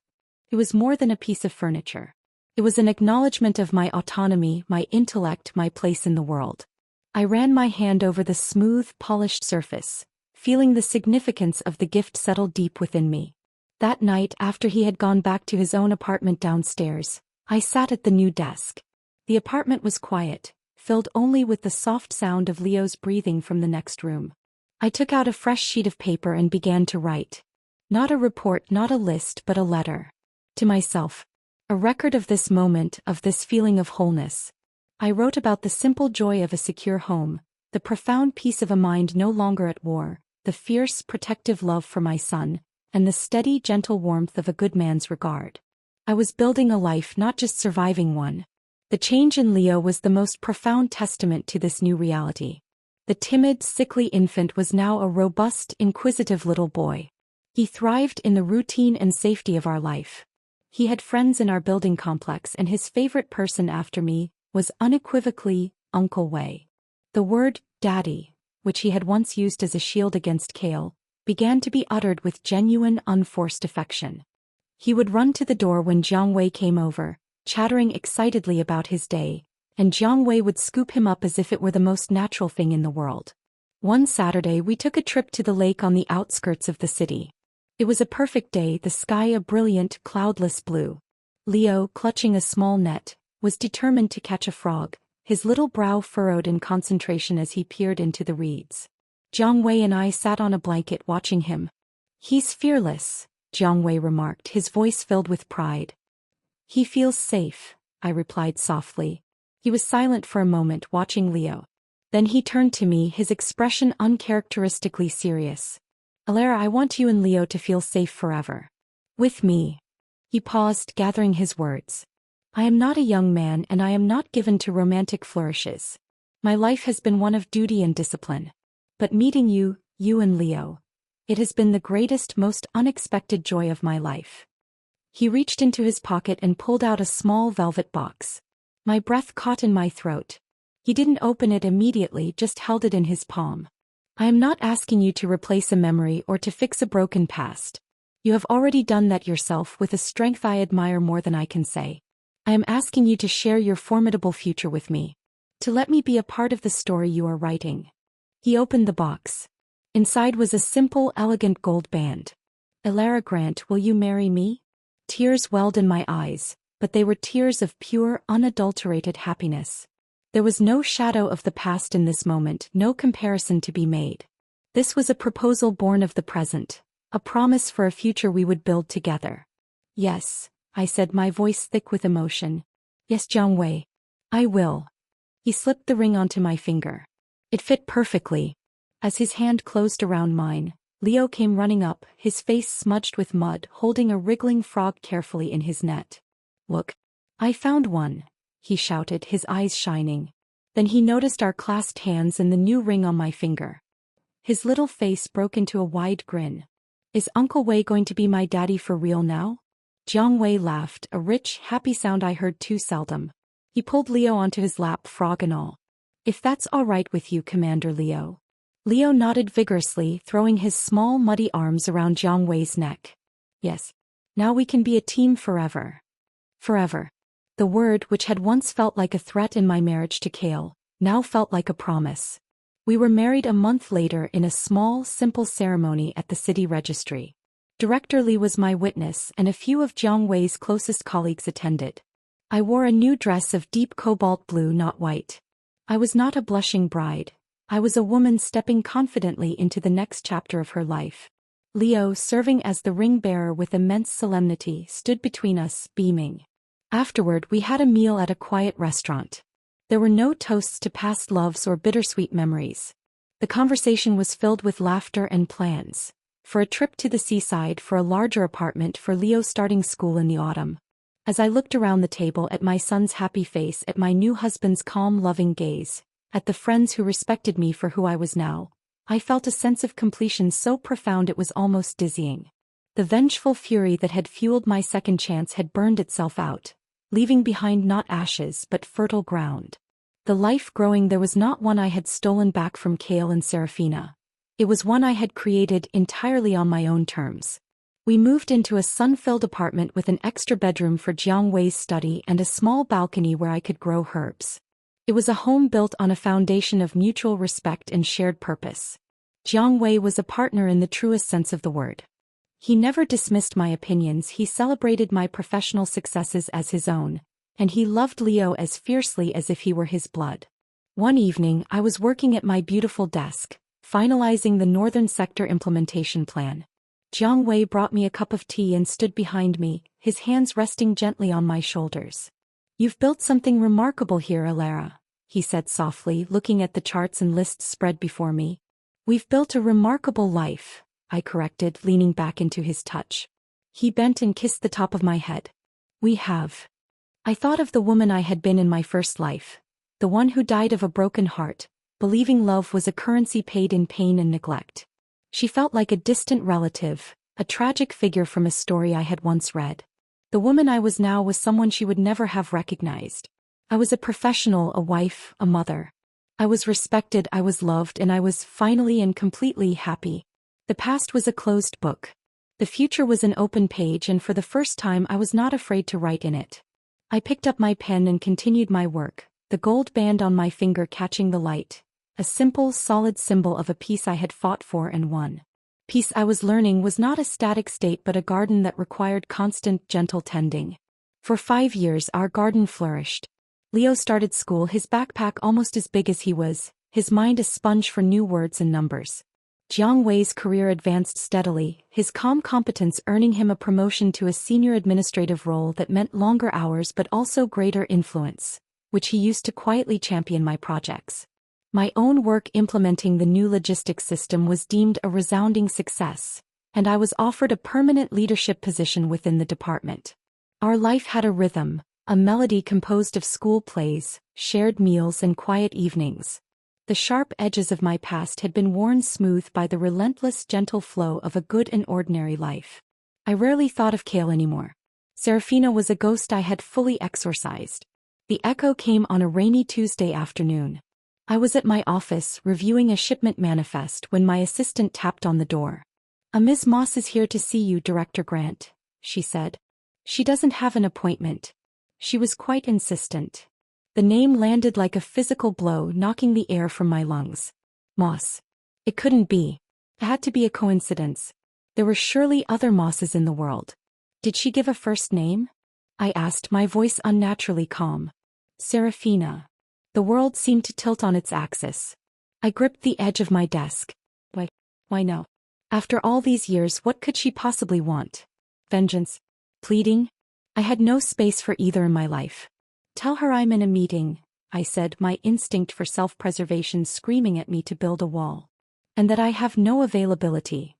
It was more than a piece of furniture. It was an acknowledgement of my autonomy, my intellect, my place in the world. I ran my hand over the smooth, polished surface, feeling the significance of the gift settle deep within me. That night, after he had gone back to his own apartment downstairs, I sat at the new desk. The apartment was quiet, filled only with the soft sound of Leo's breathing from the next room. I took out a fresh sheet of paper and began to write. Not a report, not a list, but a letter. To myself. A record of this moment, of this feeling of wholeness. I wrote about the simple joy of a secure home, the profound peace of a mind no longer at war, the fierce, protective love for my son, and the steady, gentle warmth of a good man's regard. I was building a life, not just surviving one. The change in Leo was the most profound testament to this new reality. The timid, sickly infant was now a robust, inquisitive little boy. He thrived in the routine and safety of our life. He had friends in our building complex, and his favorite person after me was unequivocally Uncle Wei. The word, Daddy, which he had once used as a shield against Kale, began to be uttered with genuine, unforced affection. He would run to the door when Jiang Wei came over, chattering excitedly about his day, and Jiang Wei would scoop him up as if it were the most natural thing in the world. One Saturday we took a trip to the lake on the outskirts of the city. It was a perfect day, the sky a brilliant, cloudless blue. Leo, clutching a small net, was determined to catch a frog, his little brow furrowed in concentration as he peered into the reeds. Jiang Wei and I sat on a blanket watching him. "He's fearless," Jiang Wei remarked, his voice filled with pride. "He feels safe," I replied softly. He was silent for a moment, watching Leo. Then he turned to me, his expression uncharacteristically serious. "Alara, I want you and Leo to feel safe forever. With me." He paused, gathering his words. "I am not a young man, and I am not given to romantic flourishes. My life has been one of duty and discipline. But meeting you and Leo, it has been the greatest, most unexpected joy of my life." He reached into his pocket and pulled out a small velvet box. My breath caught in my throat. He didn't open it immediately, just held it in his palm. "I am not asking you to replace a memory or to fix a broken past. You have already done that yourself with a strength I admire more than I can say. I am asking you to share your formidable future with me. To let me be a part of the story you are writing." He opened the box. Inside was a simple, elegant gold band. "Alara Grant, will you marry me?" Tears welled in my eyes, but they were tears of pure, unadulterated happiness. There was no shadow of the past in this moment, no comparison to be made. This was a proposal born of the present, a promise for a future we would build together. "Yes," I said, my voice thick with emotion. "Yes, Jiang Wei. I will." He slipped the ring onto my finger. It fit perfectly. As his hand closed around mine, Leo came running up, his face smudged with mud, holding a wriggling frog carefully in his net. "Look. I found one," he shouted, his eyes shining. Then he noticed our clasped hands and the new ring on my finger. His little face broke into a wide grin. "Is Uncle Wei going to be my daddy for real now?" Jiang Wei laughed, a rich, happy sound I heard too seldom. He pulled Leo onto his lap, frog and all. "If that's all right with you, Commander Leo." Leo nodded vigorously, throwing his small, muddy arms around Jiang Wei's neck. "Yes. Now we can be a team forever." Forever. The word, which had once felt like a threat in my marriage to Kale, now felt like a promise. We were married a month later in a small, simple ceremony at the city registry. Director Li was my witness, and a few of Jiang Wei's closest colleagues attended. I wore a new dress of deep cobalt blue, not white. I was not a blushing bride. I was a woman stepping confidently into the next chapter of her life. Leo, serving as the ring bearer with immense solemnity, stood between us, beaming. Afterward, we had a meal at a quiet restaurant. There were no toasts to past loves or bittersweet memories. The conversation was filled with laughter and plans. For a trip to the seaside, for a larger apartment, for Leo starting school in the autumn. As I looked around the table at my son's happy face, at my new husband's calm, loving gaze, at the friends who respected me for who I was now, I felt a sense of completion so profound it was almost dizzying. The vengeful fury that had fueled my second chance had burned itself out, leaving behind not ashes but fertile ground. The life growing there was not one I had stolen back from Kale and Serafina. It was one I had created entirely on my own terms. We moved into a sun-filled apartment with an extra bedroom for Jiang Wei's study and a small balcony where I could grow herbs. It was a home built on a foundation of mutual respect and shared purpose. Jiang Wei was a partner in the truest sense of the word. He never dismissed my opinions, he celebrated my professional successes as his own, and he loved Leo as fiercely as if he were his blood. One evening, I was working at my beautiful desk, finalizing the Northern Sector implementation plan. Jiang Wei brought me a cup of tea and stood behind me, his hands resting gently on my shoulders. "You've built something remarkable here, Alara," he said softly, looking at the charts and lists spread before me. "We've built a remarkable life," I corrected, leaning back into his touch. He bent and kissed the top of my head. "We have." I thought of the woman I had been in my first life, the one who died of a broken heart, believing love was a currency paid in pain and neglect. She felt like a distant relative, a tragic figure from a story I had once read. The woman I was now was someone she would never have recognized. I was a professional, a wife, a mother. I was respected, I was loved, and I was finally and completely happy. The past was a closed book. The future was an open page, and for the first time I was not afraid to write in it. I picked up my pen and continued my work, the gold band on my finger catching the light, a simple, solid symbol of a peace I had fought for and won. Peace, I was learning, was not a static state but a garden that required constant, gentle tending. For 5 years our garden flourished. Leo started school, his backpack almost as big as he was, his mind a sponge for new words and numbers. Jiang Wei's career advanced steadily, his calm competence earning him a promotion to a senior administrative role that meant longer hours but also greater influence, which he used to quietly champion my projects. My own work implementing the new logistics system was deemed a resounding success, and I was offered a permanent leadership position within the department. Our life had a rhythm, a melody composed of school plays, shared meals, and quiet evenings. The sharp edges of my past had been worn smooth by the relentless, gentle flow of a good and ordinary life. I rarely thought of Kale anymore. Serafina was a ghost I had fully exorcised. The echo came on a rainy Tuesday afternoon. I was at my office, reviewing a shipment manifest, when my assistant tapped on the door. "Ms. Moss is here to see you, Director Grant," she said. "She doesn't have an appointment." She was quite insistent. The name landed like a physical blow, knocking the air from my lungs. Moss. It couldn't be. It had to be a coincidence. There were surely other Mosses in the world. Did she give a first name? I asked, my voice unnaturally calm. Serafina. The world seemed to tilt on its axis. I gripped the edge of my desk. Why no? After all these years, what could she possibly want? Vengeance? Pleading? I had no space for either in my life. "Tell her I'm in a meeting," I said, my instinct for self-preservation screaming at me to build a wall. "And that I have no availability."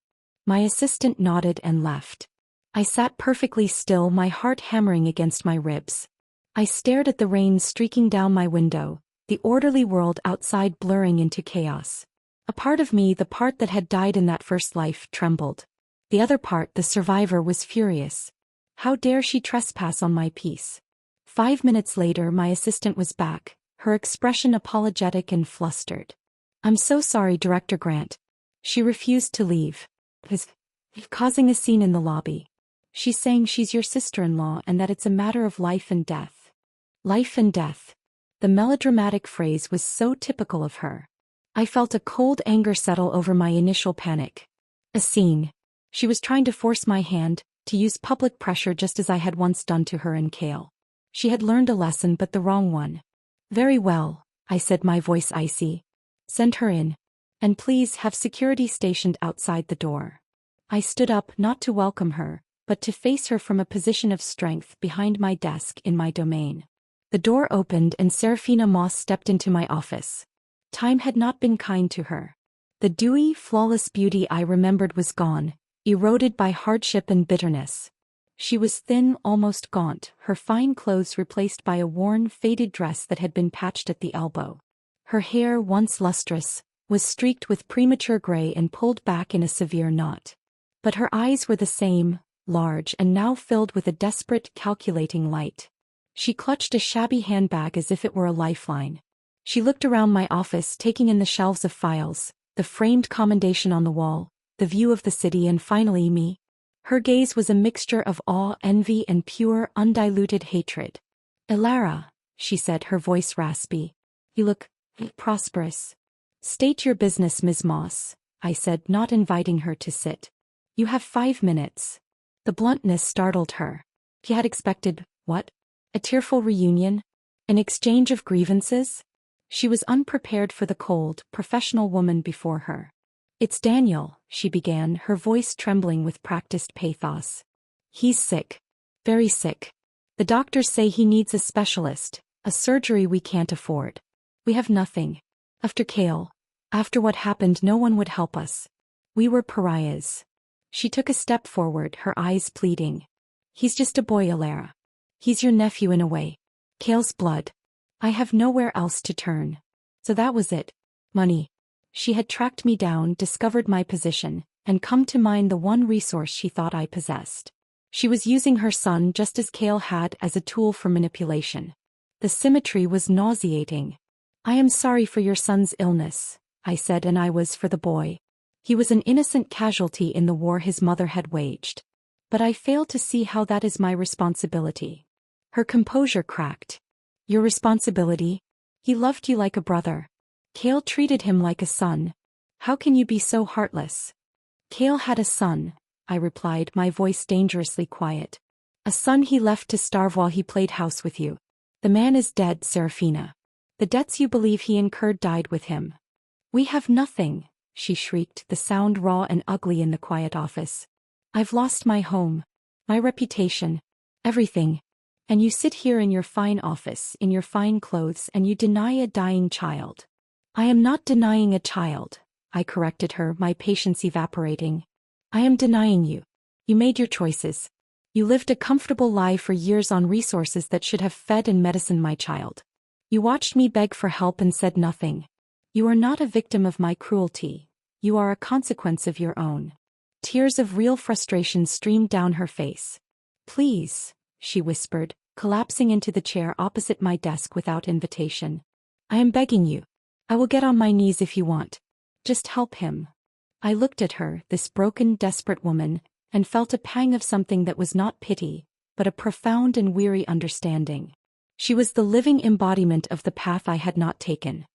My assistant nodded and left. I sat perfectly still, my heart hammering against my ribs. I stared at the rain streaking down my window, the orderly world outside blurring into chaos. A part of me, the part that had died in that first life, trembled. The other part, the survivor, was furious. How dare she trespass on my peace? 5 minutes later, my assistant was back, her expression apologetic and flustered. "I'm so sorry, Director Grant." She refused to leave. Causing a scene in the lobby. She's saying she's your sister-in-law and that it's a matter of life and death. Life and death. The melodramatic phrase was so typical of her. I felt a cold anger settle over my initial panic. A scene. She was trying to force my hand, to use public pressure just as I had once done to her and Kale. She had learned a lesson, but the wrong one. "Very well," I said, my voice icy. "Send her in. And please have security stationed outside the door." I stood up, not to welcome her, but to face her from a position of strength behind my desk in my domain. The door opened and Serafina Moss stepped into my office. Time had not been kind to her. The dewy, flawless beauty I remembered was gone, eroded by hardship and bitterness. She was thin, almost gaunt, her fine clothes replaced by a worn, faded dress that had been patched at the elbow. Her hair, once lustrous, was streaked with premature gray and pulled back in a severe knot. But her eyes were the same, large and now filled with a desperate, calculating light. She clutched a shabby handbag as if it were a lifeline. She looked around my office, taking in the shelves of files, the framed commendation on the wall, the view of the city, and finally me. Her gaze was a mixture of awe, envy, and pure, undiluted hatred. "Elara," she said, her voice raspy. "You look prosperous." "State your business, Ms. Moss," I said, not inviting her to sit. You have 5 minutes. The bluntness startled her. She had expected, what? A tearful reunion? An exchange of grievances? She was unprepared for the cold, professional woman before her. It's Daniel, she began, her voice trembling with practiced pathos. He's sick. Very sick. The doctors say he needs a specialist, a surgery we can't afford. We have nothing. After Cale, after what happened, no one would help us. We were pariahs. She took a step forward, her eyes pleading. He's just a boy, Alara. He's your nephew in a way. Cale's blood. I have nowhere else to turn. So that was it. Money. She had tracked me down, discovered my position, and come to mind the one resource she thought I possessed. She was using her son just as Cale had as a tool for manipulation. The symmetry was nauseating. I am sorry for your son's illness, I said, and I was for the boy. He was an innocent casualty in the war his mother had waged. But I fail to see how that is my responsibility. Her composure cracked. Your responsibility? He loved you like a brother. Cale treated him like a son. How can you be so heartless? Cale had a son, I replied, my voice dangerously quiet. A son he left to starve while he played house with you. The man is dead, Serafina. The debts you believe he incurred died with him. We have nothing, she shrieked, the sound raw and ugly in the quiet office. I've lost my home, my reputation, everything. And you sit here in your fine office, in your fine clothes, and you deny a dying child. I am not denying a child, I corrected her, my patience evaporating. I am denying you. You made your choices. You lived a comfortable life for years on resources that should have fed and medicined my child. You watched me beg for help and said nothing. You are not a victim of my cruelty. You are a consequence of your own. Tears of real frustration streamed down her face. Please, she whispered, collapsing into the chair opposite my desk without invitation. I am begging you. I will get on my knees if you want. Just help him. I looked at her, this broken, desperate woman, and felt a pang of something that was not pity, but a profound and weary understanding. She was the living embodiment of the path I had not taken.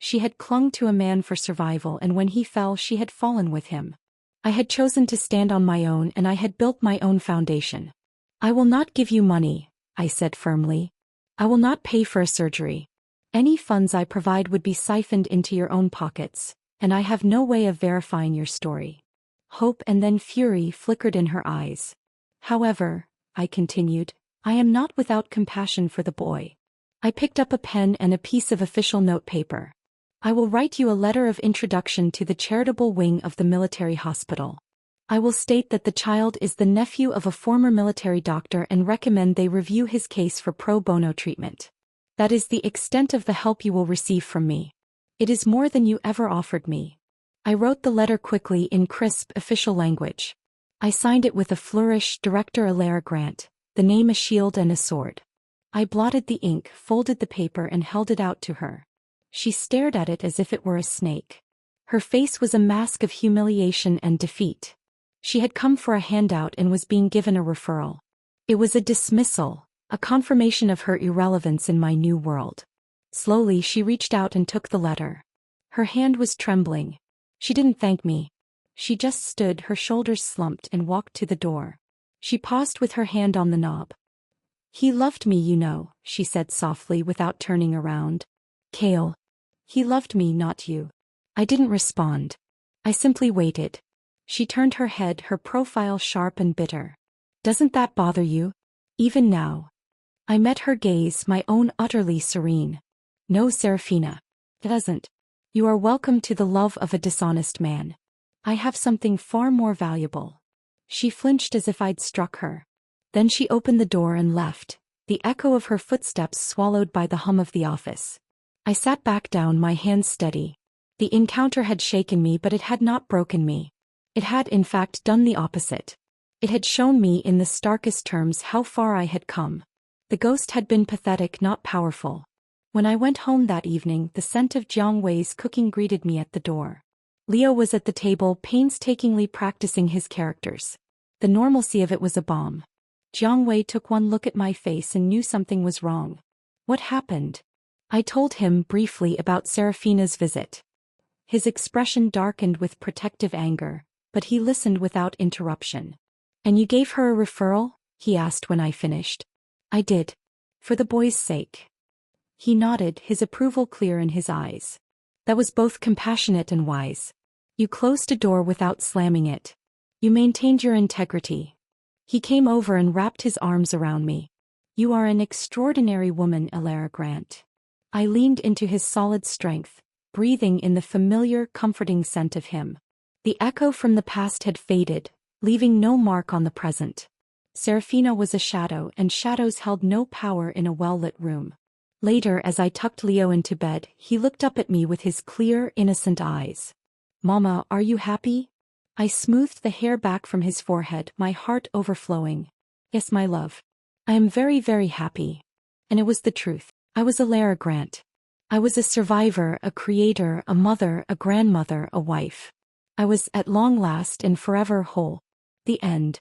She had clung to a man for survival, and when he fell, she had fallen with him. I had chosen to stand on my own, and I had built my own foundation. I will not give you money, I said firmly. I will not pay for a surgery. Any funds I provide would be siphoned into your own pockets, and I have no way of verifying your story. Hope and then fury flickered in her eyes. However, I continued, I am not without compassion for the boy. I picked up a pen and a piece of official notepaper. I will write you a letter of introduction to the charitable wing of the military hospital. I will state that the child is the nephew of a former military doctor and recommend they review his case for pro bono treatment. That is the extent of the help you will receive from me. It is more than you ever offered me. I wrote the letter quickly in crisp, official language. I signed it with a flourish, Director Alara Grant, the name a shield and a sword. I blotted the ink, folded the paper, and held it out to her. She stared at it as if it were a snake. Her face was a mask of humiliation and defeat. She had come for a handout and was being given a referral. It was a dismissal, a confirmation of her irrelevance in my new world. Slowly she reached out and took the letter. Her hand was trembling. She didn't thank me. She just stood, her shoulders slumped, and walked to the door. She paused with her hand on the knob. He loved me, you know, she said softly without turning around. Cale. He loved me, not you. I didn't respond. I simply waited. She turned her head, her profile sharp and bitter. Doesn't that bother you? Even now. I met her gaze, my own utterly serene. No, Serafina. It doesn't. You are welcome to the love of a dishonest man. I have something far more valuable. She flinched as if I'd struck her. Then she opened the door and left, the echo of her footsteps swallowed by the hum of the office. I sat back down, my hands steady. The encounter had shaken me, but it had not broken me. It had, in fact, done the opposite. It had shown me in the starkest terms how far I had come. The ghost had been pathetic, not powerful. When I went home that evening, the scent of Jiang Wei's cooking greeted me at the door. Leo was at the table, painstakingly practicing his characters. The normalcy of it was a bomb. Jiang Wei took one look at my face and knew something was wrong. What happened? I told him briefly about Serafina's visit. His expression darkened with protective anger, but he listened without interruption. "And you gave her a referral?" he asked when I finished. "I did. For the boy's sake." He nodded, his approval clear in his eyes. "That was both compassionate and wise. You closed a door without slamming it. You maintained your integrity." He came over and wrapped his arms around me. "You are an extraordinary woman, Elara Grant." I leaned into his solid strength, breathing in the familiar, comforting scent of him. The echo from the past had faded, leaving no mark on the present. Serafina was a shadow, and shadows held no power in a well-lit room. Later, as I tucked Leo into bed, he looked up at me with his clear, innocent eyes. "Mama, are you happy?" I smoothed the hair back from his forehead, my heart overflowing. "Yes, my love. I am very, very happy." And it was the truth. I was Elara Grant. I was a survivor, a creator, a mother, a grandmother, a wife. I was, at long last and forever, whole. The end.